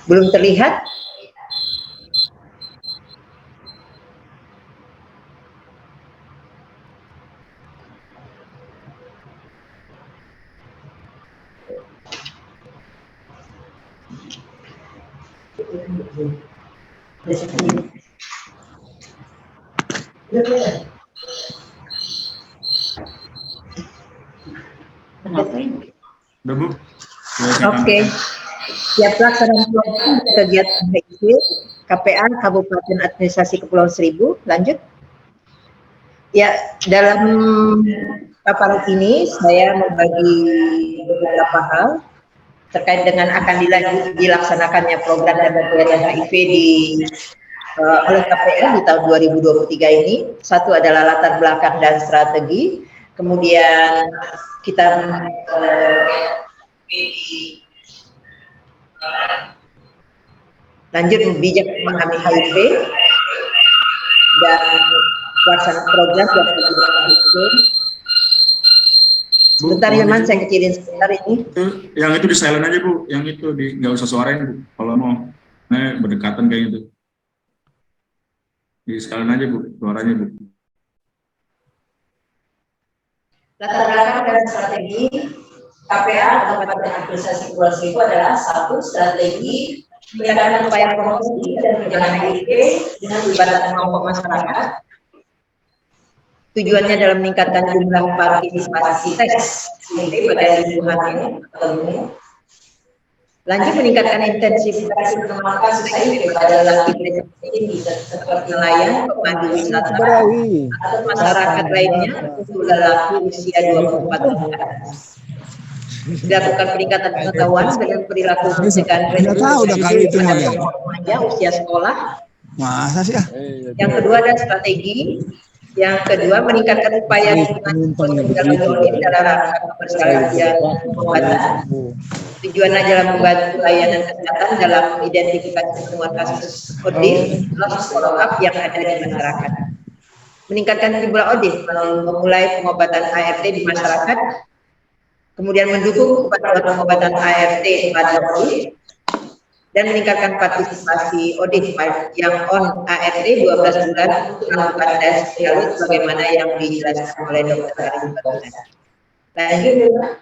Belum terlihat? Udah Bu. Oke. Siap pelaksanaan program kegiatan HIV KPA Kabupaten Administrasi Kepulauan Seribu. Lanjut. Ya, dalam paparan ini saya membagi beberapa hal terkait dengan akan dilaksanakannya program dan kegiatan HIV oleh KPA di tahun 2023 ini. Satu adalah latar belakang dan strategi. Kemudian kita lanjut bijak memahami HIV dan pelaksanaan program dan kegiatan HIV. Sebentar Hilman, saya kecilin sebentar ini. Yang itu di silent aja Bu, yang itu nggak usah suarain Bu. Kalau mau, berdekatan kayak gitu. Di silent aja Bu, suaranya Bu. Latar belakang dan strategi KPA atau Kabupaten Administrasi Kepulauan Seribu adalah satu, strategi meningkatkan upaya promosi dan pencegahan HIV dengan melibatkan kelompok masyarakat. Tujuannya dalam meningkatkan jumlah partisipasi tes HIV pada ibu hamil atau ibu. Lanjut, meningkatkan intensitas pengembangan kasus HIV pada laki-laki seperti nelayan, pemandu wisata, atau masyarakat lainnya untuk lelaki usia 24 tahun ke atas. Dilakukan peningkatan pengetahuan dengan perilaku pencegahan remaja usia sekolah. Masa sih ah? Yang kedua ada strategi. Yang kedua, meningkatkan upaya dalam rangka kebersihan dan pengobatan. Tujuannya dalam membantu layanan kesehatan dalam identifikasi temuan kasus ODIF, loss follow up yang ada di masyarakat. Meningkatkan jumlah ODIF, memulai pengobatan ART di masyarakat, kemudian mendukung pengobatan ART pada ODIF, dan meningkatkan partisipasi ODIF yang on ART 12 bulan untuk melakukan tes lalu sebagaimana yang dijelaskan oleh Dr. Arif barusan.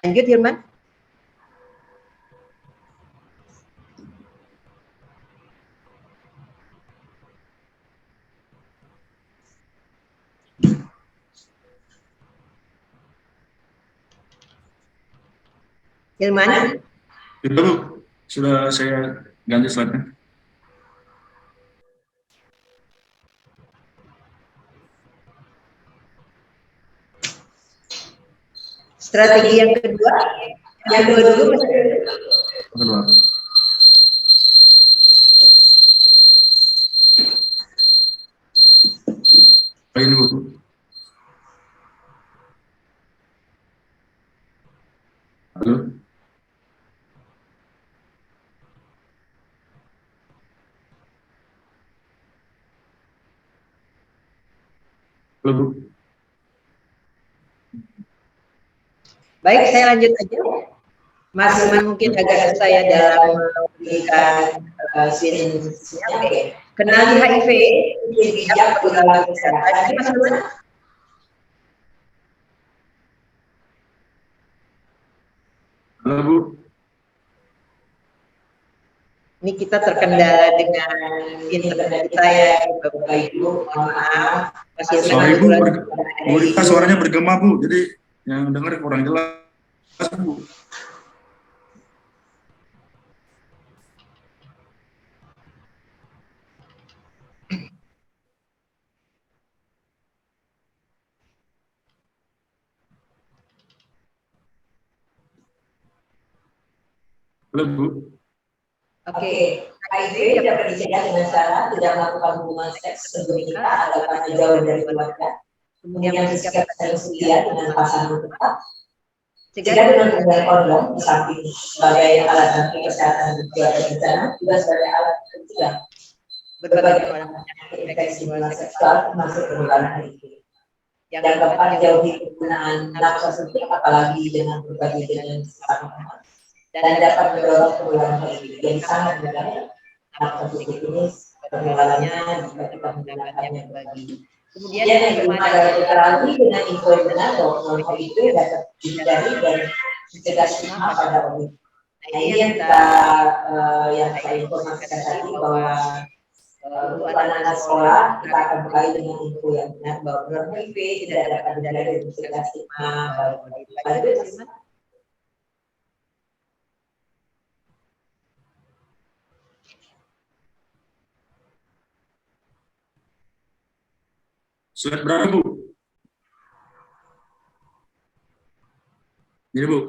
Lanjut Hilman. Hilman. Itu Bu, sudah saya ganti slide-nya. Strategi yang kedua dulu. Kedua. Ini Bu. Halo. Halo Bu. Baik, saya lanjut aja. Mas Hilman mungkin agak saya dalam memberikan sinyal. Kenali HIV, bijak perilaku kesehatan. Ini Mas Hilman. Halo Bu. Ini kita terkendala dengan internet kita ya, Bapak Ibu. Mohon maaf. Mas Hilman. Sorry Bu, Bu Rita suaranya bergema Bu, jadi yang dengar kurang jelas Bu. Halo Bu. Oke, HIV dapat dicegah dengan cara tidak melakukan hubungan seks sebelum nikah atau karena jauh dari keluarga. Kemudian bersikap setia dengan pasangan tetap. Cegah dengan penggunaan kondom di samping sebagai alat bantu kesehatan dan bencana, juga sebagai alat pencegah berbagai macam penyakit infeksi saluran seksual termasuk penularan HIV. Yang keempat, jauhi penggunaan nafsu sentuh apalagi dengan berbagai jenis sesama, dan dapat mendorong penularan HIV yang sangat berbahaya. Nafsu sentuh ini penularannya jika kita menggunakannya berbagi. Kemudian yang kelima adalah literasi dengan info yang benar bahwa HIV dapat dihindari dan mencegah stigma pada orang. Nah, ini yang saya informasikan tadi bahwa untuk anak-anak sekolah kita akan mulai dengan info yang benar bahwa penularan HIV tidak dapat dihindari dan mencegah stigma pada orang. Slide berapa Bu? Ini Bu.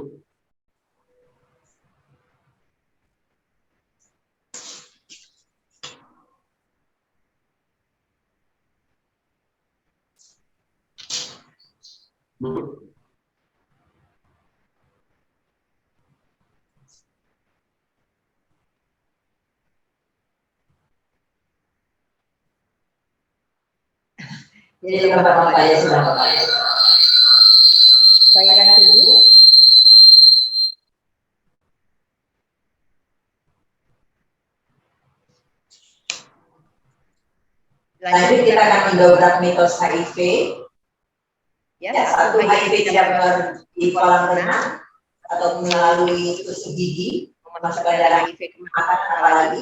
Bu. Jadi beberapa saya sudah saya akan tunggu. Lanjut kita akan mendobrak mitos HIV Ya, satu HIV tidak menular di kolam renang atau melalui tusuk gigi, memasukkan darah HIV ke makan, apalagi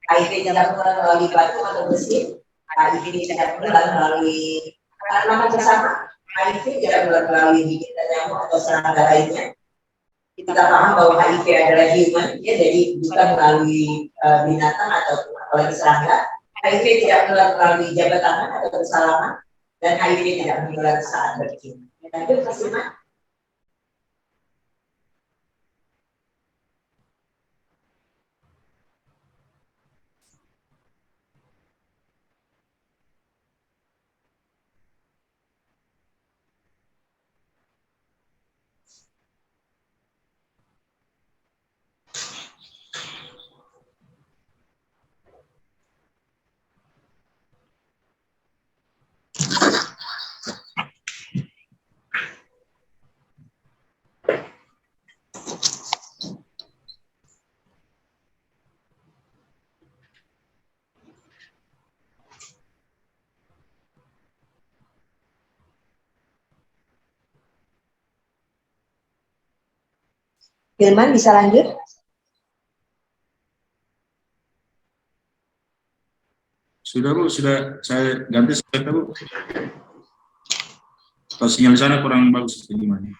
HIV tidak menular melalui batu atau besi, HIV tidak menular melalui tanaman bersama, HIV tidak menular melalui gigit dan nyamuk atau serangga lainnya. Kita paham bahwa HIV adalah human, ya, jadi bukan melalui binatang atau apalagi serangga. HIV tidak menular melalui jabat tangan atau bersalaman, dan HIV tidak menular saat bercium. Lanjut, Mas Ilman. Hilman bisa lanjut? Sudah Bu, sudah saya ganti slide Bu. Kalau sinyal di sana kurang bagus gimana?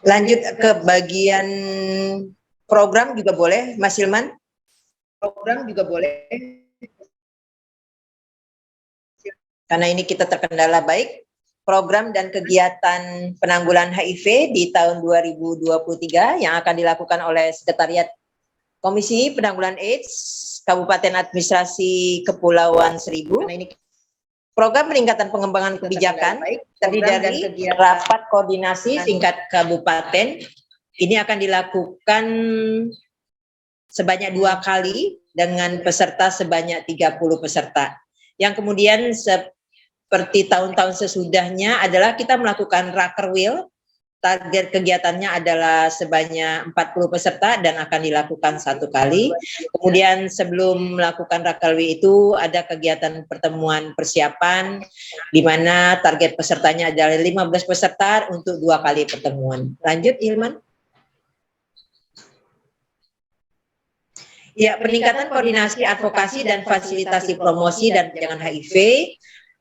Lanjut ke bagian program juga boleh, Mas Hilman? Program juga boleh. Karena ini kita terkendala baik. Program dan kegiatan penanggulangan HIV di tahun 2023 yang akan dilakukan oleh Sekretariat Komisi Penanggulangan AIDS Kabupaten Administrasi Kepulauan Seribu. Nah, ini program peningkatan pengembangan kebijakan terdiri dari rapat koordinasi tingkat kabupaten. Ini akan dilakukan sebanyak 2 kali dengan peserta sebanyak 30 peserta. Yang kemudian seperti tahun-tahun sesudahnya adalah kita melakukan Rakerwil. Target kegiatannya adalah sebanyak 40 peserta dan akan dilakukan 1 kali. Kemudian sebelum melakukan Rakerwil itu ada kegiatan pertemuan persiapan di mana target pesertanya adalah 15 peserta untuk 2 kali pertemuan. Lanjut, Hilman. Ya, peningkatan koordinasi, advokasi, dan fasilitasi promosi dan pencegahan HIV.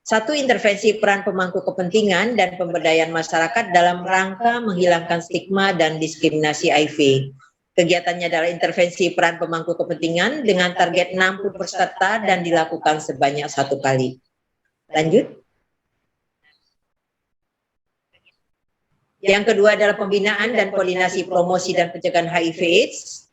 1. Intervensi peran pemangku kepentingan dan pemberdayaan masyarakat dalam rangka menghilangkan stigma dan diskriminasi HIV. Kegiatannya adalah intervensi peran pemangku kepentingan dengan target 60 peserta dan dilakukan sebanyak 1 kali. Lanjut. Yang kedua adalah pembinaan dan koordinasi promosi dan pencegahan HIV/AIDS.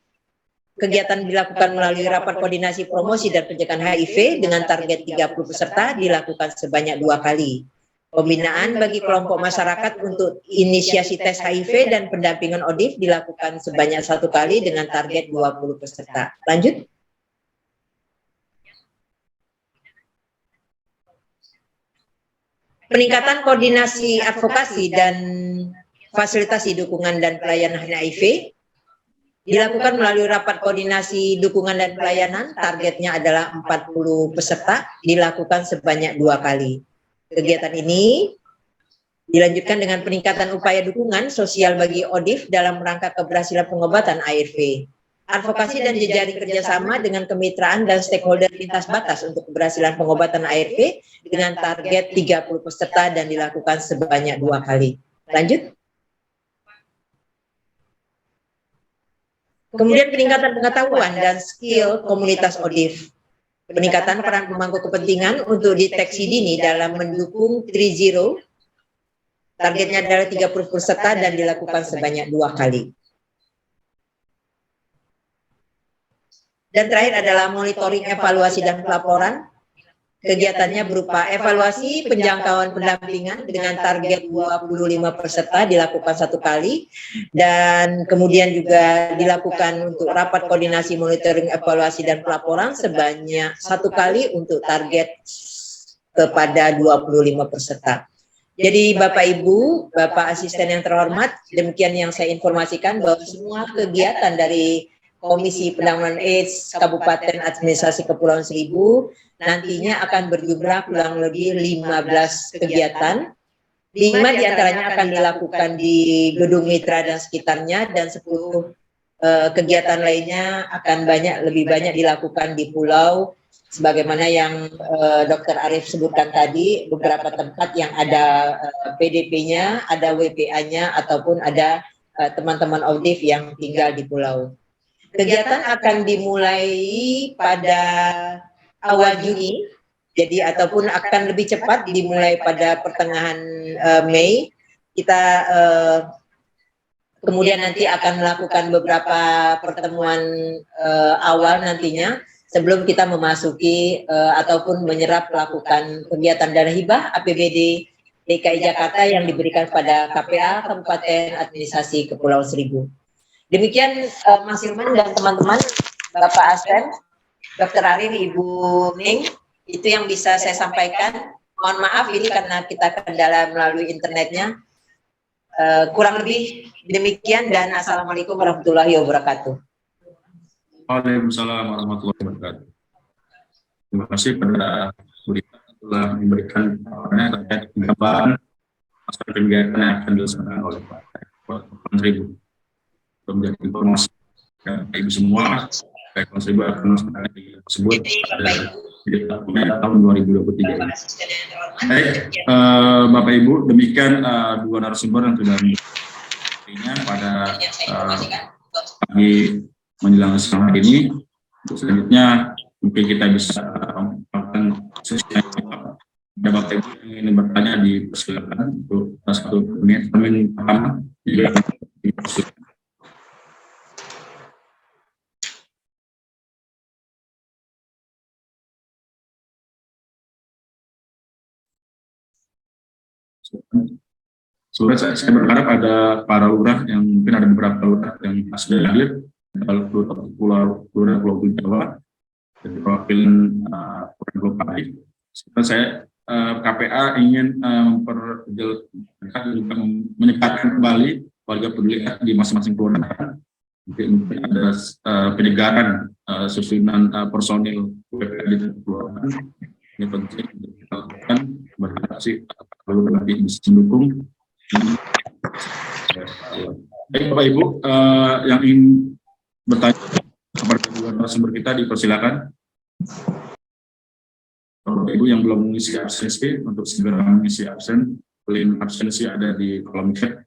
Kegiatan dilakukan melalui rapat koordinasi promosi dan pencegahan HIV dengan target 30 peserta dilakukan sebanyak 2 kali. Pembinaan bagi kelompok masyarakat untuk inisiasi tes HIV dan pendampingan ODIF dilakukan sebanyak 1 kali dengan target 20 peserta. Lanjut. Peningkatan koordinasi advokasi dan fasilitasi dukungan dan pelayanan HIV dilakukan melalui rapat koordinasi dukungan dan pelayanan, targetnya adalah 40 peserta, dilakukan sebanyak 2 kali. Kegiatan ini dilanjutkan dengan peningkatan upaya dukungan sosial bagi ODIF dalam rangka keberhasilan pengobatan ARV. Advokasi dan jejaring kerjasama dengan kemitraan dan stakeholder lintas batas untuk keberhasilan pengobatan ARV dengan target 30 peserta dan dilakukan sebanyak 2 kali. Lanjut. Kemudian peningkatan pengetahuan dan skill komunitas ODIF. Peningkatan peran pemangku kepentingan untuk deteksi dini dalam mendukung 3-0. Targetnya adalah 30 peserta dan dilakukan sebanyak 2 kali. Dan terakhir adalah monitoring, evaluasi, dan pelaporan. Kegiatannya berupa evaluasi penjangkauan pendampingan dengan target 25 peserta dilakukan 1 kali, dan kemudian juga dilakukan untuk rapat koordinasi monitoring evaluasi dan pelaporan sebanyak 1 kali untuk target kepada 25 peserta. Jadi Bapak Ibu, Bapak Asisten yang terhormat, demikian yang saya informasikan bahwa semua kegiatan dari Komisi Penanggulangan AIDS Kabupaten Administrasi Kepulauan Seribu nantinya akan berjumlah kurang lebih 15 kegiatan. 5 diantaranya akan dilakukan di Gedung Mitra dan sekitarnya, dan 10 kegiatan lainnya akan lebih banyak dilakukan di pulau, sebagaimana yang Dr. Arief sebutkan tadi, beberapa tempat yang ada PDP-nya, ada WPA-nya, ataupun ada teman-teman audif yang tinggal di pulau. Kegiatan akan dimulai pada awal Juni, jadi ataupun akan lebih cepat dimulai pada pertengahan Mei. Kita kemudian nanti akan melakukan beberapa pertemuan awal nantinya sebelum kita memasuki ataupun menyerap melakukan kegiatan dana hibah APBD DKI Jakarta yang diberikan pada KPA Kabupaten Administrasi Kepulauan Seribu. Demikian Mas Hilman dan teman-teman, Bapak Aspen, Dr. Arief, Ibu Ning, itu yang bisa saya sampaikan. Mohon maaf ini karena kita kendala melalui internetnya. Kurang lebih demikian, dan Assalamualaikum warahmatullahi wabarakatuh. Waalaikumsalam warahmatullahi wabarakatuh. Terima kasih kepada Bu Rita telah memberikan terkait gambaran aspek kegiatan yang akan dilaksanakan oleh Pak Kepulauan Seribu. Untuk menjadi informasi Bapak Ibu semua, Pak Kepulauan Seribu akan melaksanakan kegiatan tersebut pada tahun 2023 ini. Baik, Bapak Ibu, demikian dua narasumber yang sudah memberikannya pada pagi menjelang siang hari ini. Selanjutnya mungkin kita bisa melakukan sesi yang cepat. Ada Bapak Ibu yang ingin bertanya, dipersilakan untuk 1 menit pertama. Dipersilakan. Sebenarnya saya berharap ada para lurah yang mungkin ada beberapa lurah yang sudah hadir, Pulau Jawa, dari perwakilan Pulau Pari. Saya KPA ingin meningkatkan kembali warga peduli di masing-masing kelurahan. Mungkin ada penyegaran susunan personil WPA di kelurahan. Ini penting untuk kita lakukan. Berharap sih kalau nanti bisa mendukung. Baik Bapak Ibu, yang ingin bertanya kepada dua narasumber kita dipersilakan. Bapak Ibu yang belum mengisi absensi untuk segera mengisi link absensi ada di kolom chat.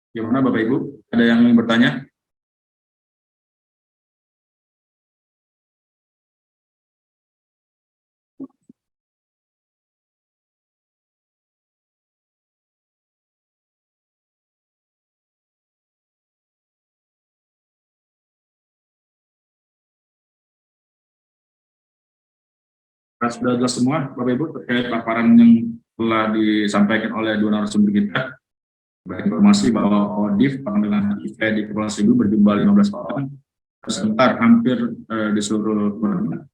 Gimana Bapak Ibu? Ada yang ingin bertanya? Sudah jelas semua Bapak Ibu terkait paparan yang telah disampaikan oleh dua narasumber kita. Informasi bahwa ODIF panggilan HIV di Kepulauan Seribu berjumlah 15 orang, tersebar hampir di seluruh kelurahan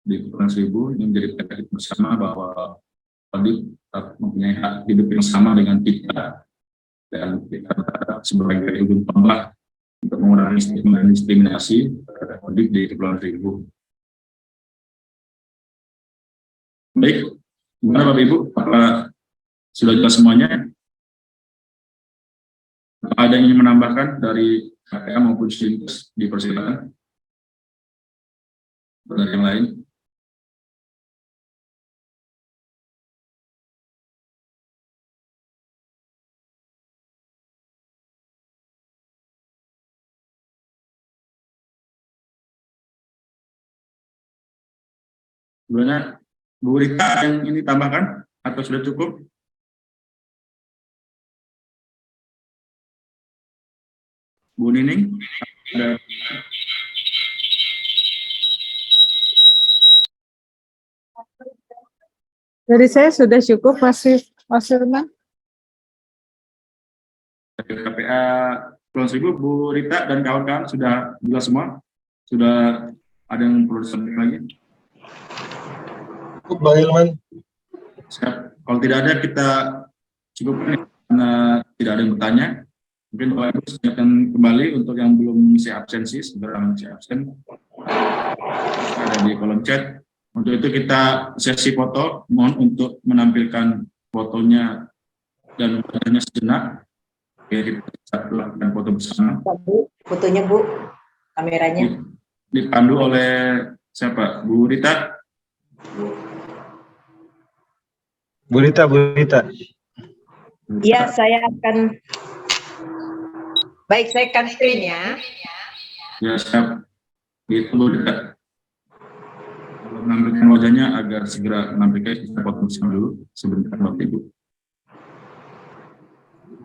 di Kepulauan Seribu. Ini menjadi pr bersama bahwa ODIF mempunyai hak hidup yang sama dengan kita, dan kita sebagai ujung tombak untuk mengurangi stigma dan diskriminasi terhadap ODIF di Kepulauan Seribu. Baik, gimana Bapak Ibu? Apakah sudah jelas semuanya? Ada yang ingin menambahkan dari KPA maupun Sintes, dipersilakan. Dari yang lain? Sebenarnya Bu Rita yang ini tambahkan atau sudah cukup? Bu Nining? Ada. Dari saya sudah cukup, Mas Firman. Dari KPA Kepulauan Seribu, Bu Rita dan kawan-kawan sudah jelas semua? Sudah ada yang perlu disampaikan lagi? Cukup, Bang Hilman. Siap. Kalau tidak ada, kita cukupkan karena tidak ada yang bertanya. Mungkin Bapak Ibu silakan kembali untuk yang belum mengisi absensi, segera mengisi absen. Ada di kolom chat. Untuk itu kita sesi foto, mohon untuk menampilkan fotonya dan wajahnya sejenak. Oke, kita bisa lakukan foto bersama. Bu, fotonya Bu, kameranya. Dipandu oleh siapa? Bu Rita? Bu Rita, Bu Rita. Iya, saya akan. Baik, saya akan screen ya. Ya, siap. Itu Bu Rita. Menampilkan wajahnya agar segera menampilkan, kita foto bersama dulu sebentar Bapak Ibu.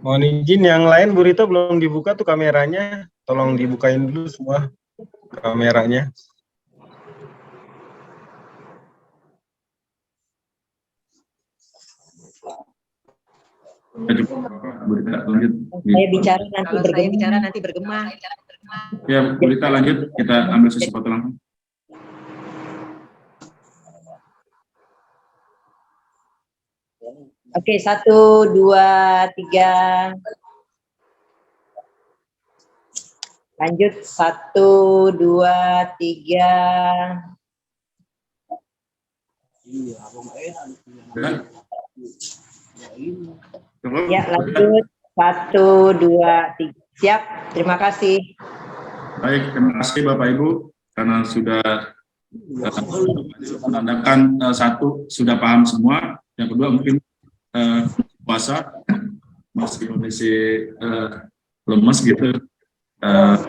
Mohon izin yang lain, Bu Rita belum dibuka tuh kameranya. Tolong dibukain dulu semua kameranya. Ya, cukup, Bapak. Bu Rita lanjut. Saya bicara nanti bergema. Ya, Bu Rita lanjut. Kita ambil sesi foto langsung. Oke, 1, 2, 3. Lanjut, 1, 2, 3. Ya, lanjut. 1, 2, 3. Siap, terima kasih. Baik, terima kasih Bapak Ibu karena sudah menandakan satu sudah paham semua, yang kedua mungkin puasa masih kondisi lemes gitu.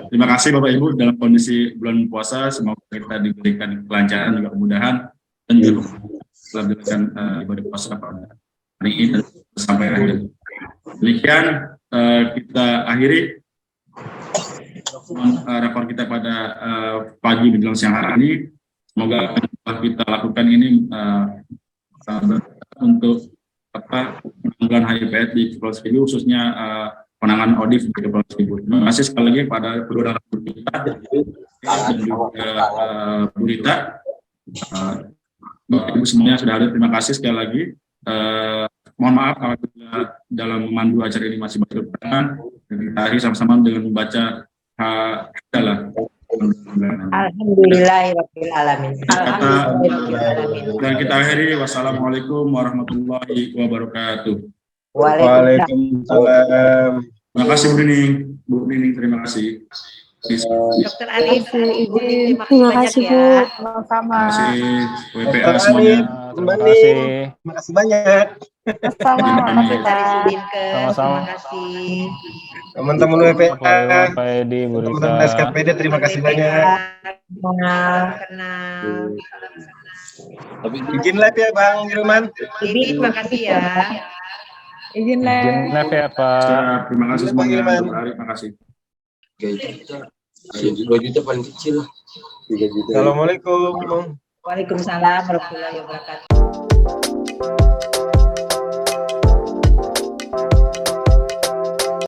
Terima kasih Bapak Ibu dalam kondisi bulan puasa, semoga kita diberikan kelancaran juga kemudahan dan juga melanjutkan ibadah puasa pada hari ini dan sampai akhir. Demikian kita akhiri rapor kita pada pagi menjelang siang hari ini. Semoga apa yang kita lakukan ini untuk penanggulangan HIV/AIDS di Kepulauan Seribu, khususnya penanganan ODIF di Kepulauan Seribu. Terima kasih sekali lagi pada kedua narasumber kita dan juga Bu Rita. Bapak Ibu semuanya sudah hadir, terima kasih sekali lagi. Mohon maaf apabila dalam memandu acara ini masih banyak kekurangan. Kita akhiri sama-sama dengan membaca adalah Alhamdulillahirabbil alamin. Dan kita akhiri, wassalamualaikum warahmatullahi wabarakatuh. Waalaikumsalam. Terima kasih Bu Nining, terima kasih. Dokter Arif, Terima kasih Bu, sama-sama. Terima kasih WPA semuanya. Terima kasih. Terima kasih banyak. Sama, makasih Pak. Sama-sama. Terima kasih. Teman-teman WPA, Pak Edi, Bu Rita. teman-teman SKPD, terima kasih banyak. Kenal. Izin live ya Bang Hilman. Bibi, terima kasih ya. Izin Izin live ya Pak. Siap, terima kasih semuanya. Bang Dr. Arif, terima kasih. 2 juta paling kecil lah. 3 juta. Assalamualaikum. Waalaikumsalam warahmatullahi wabarakatuh.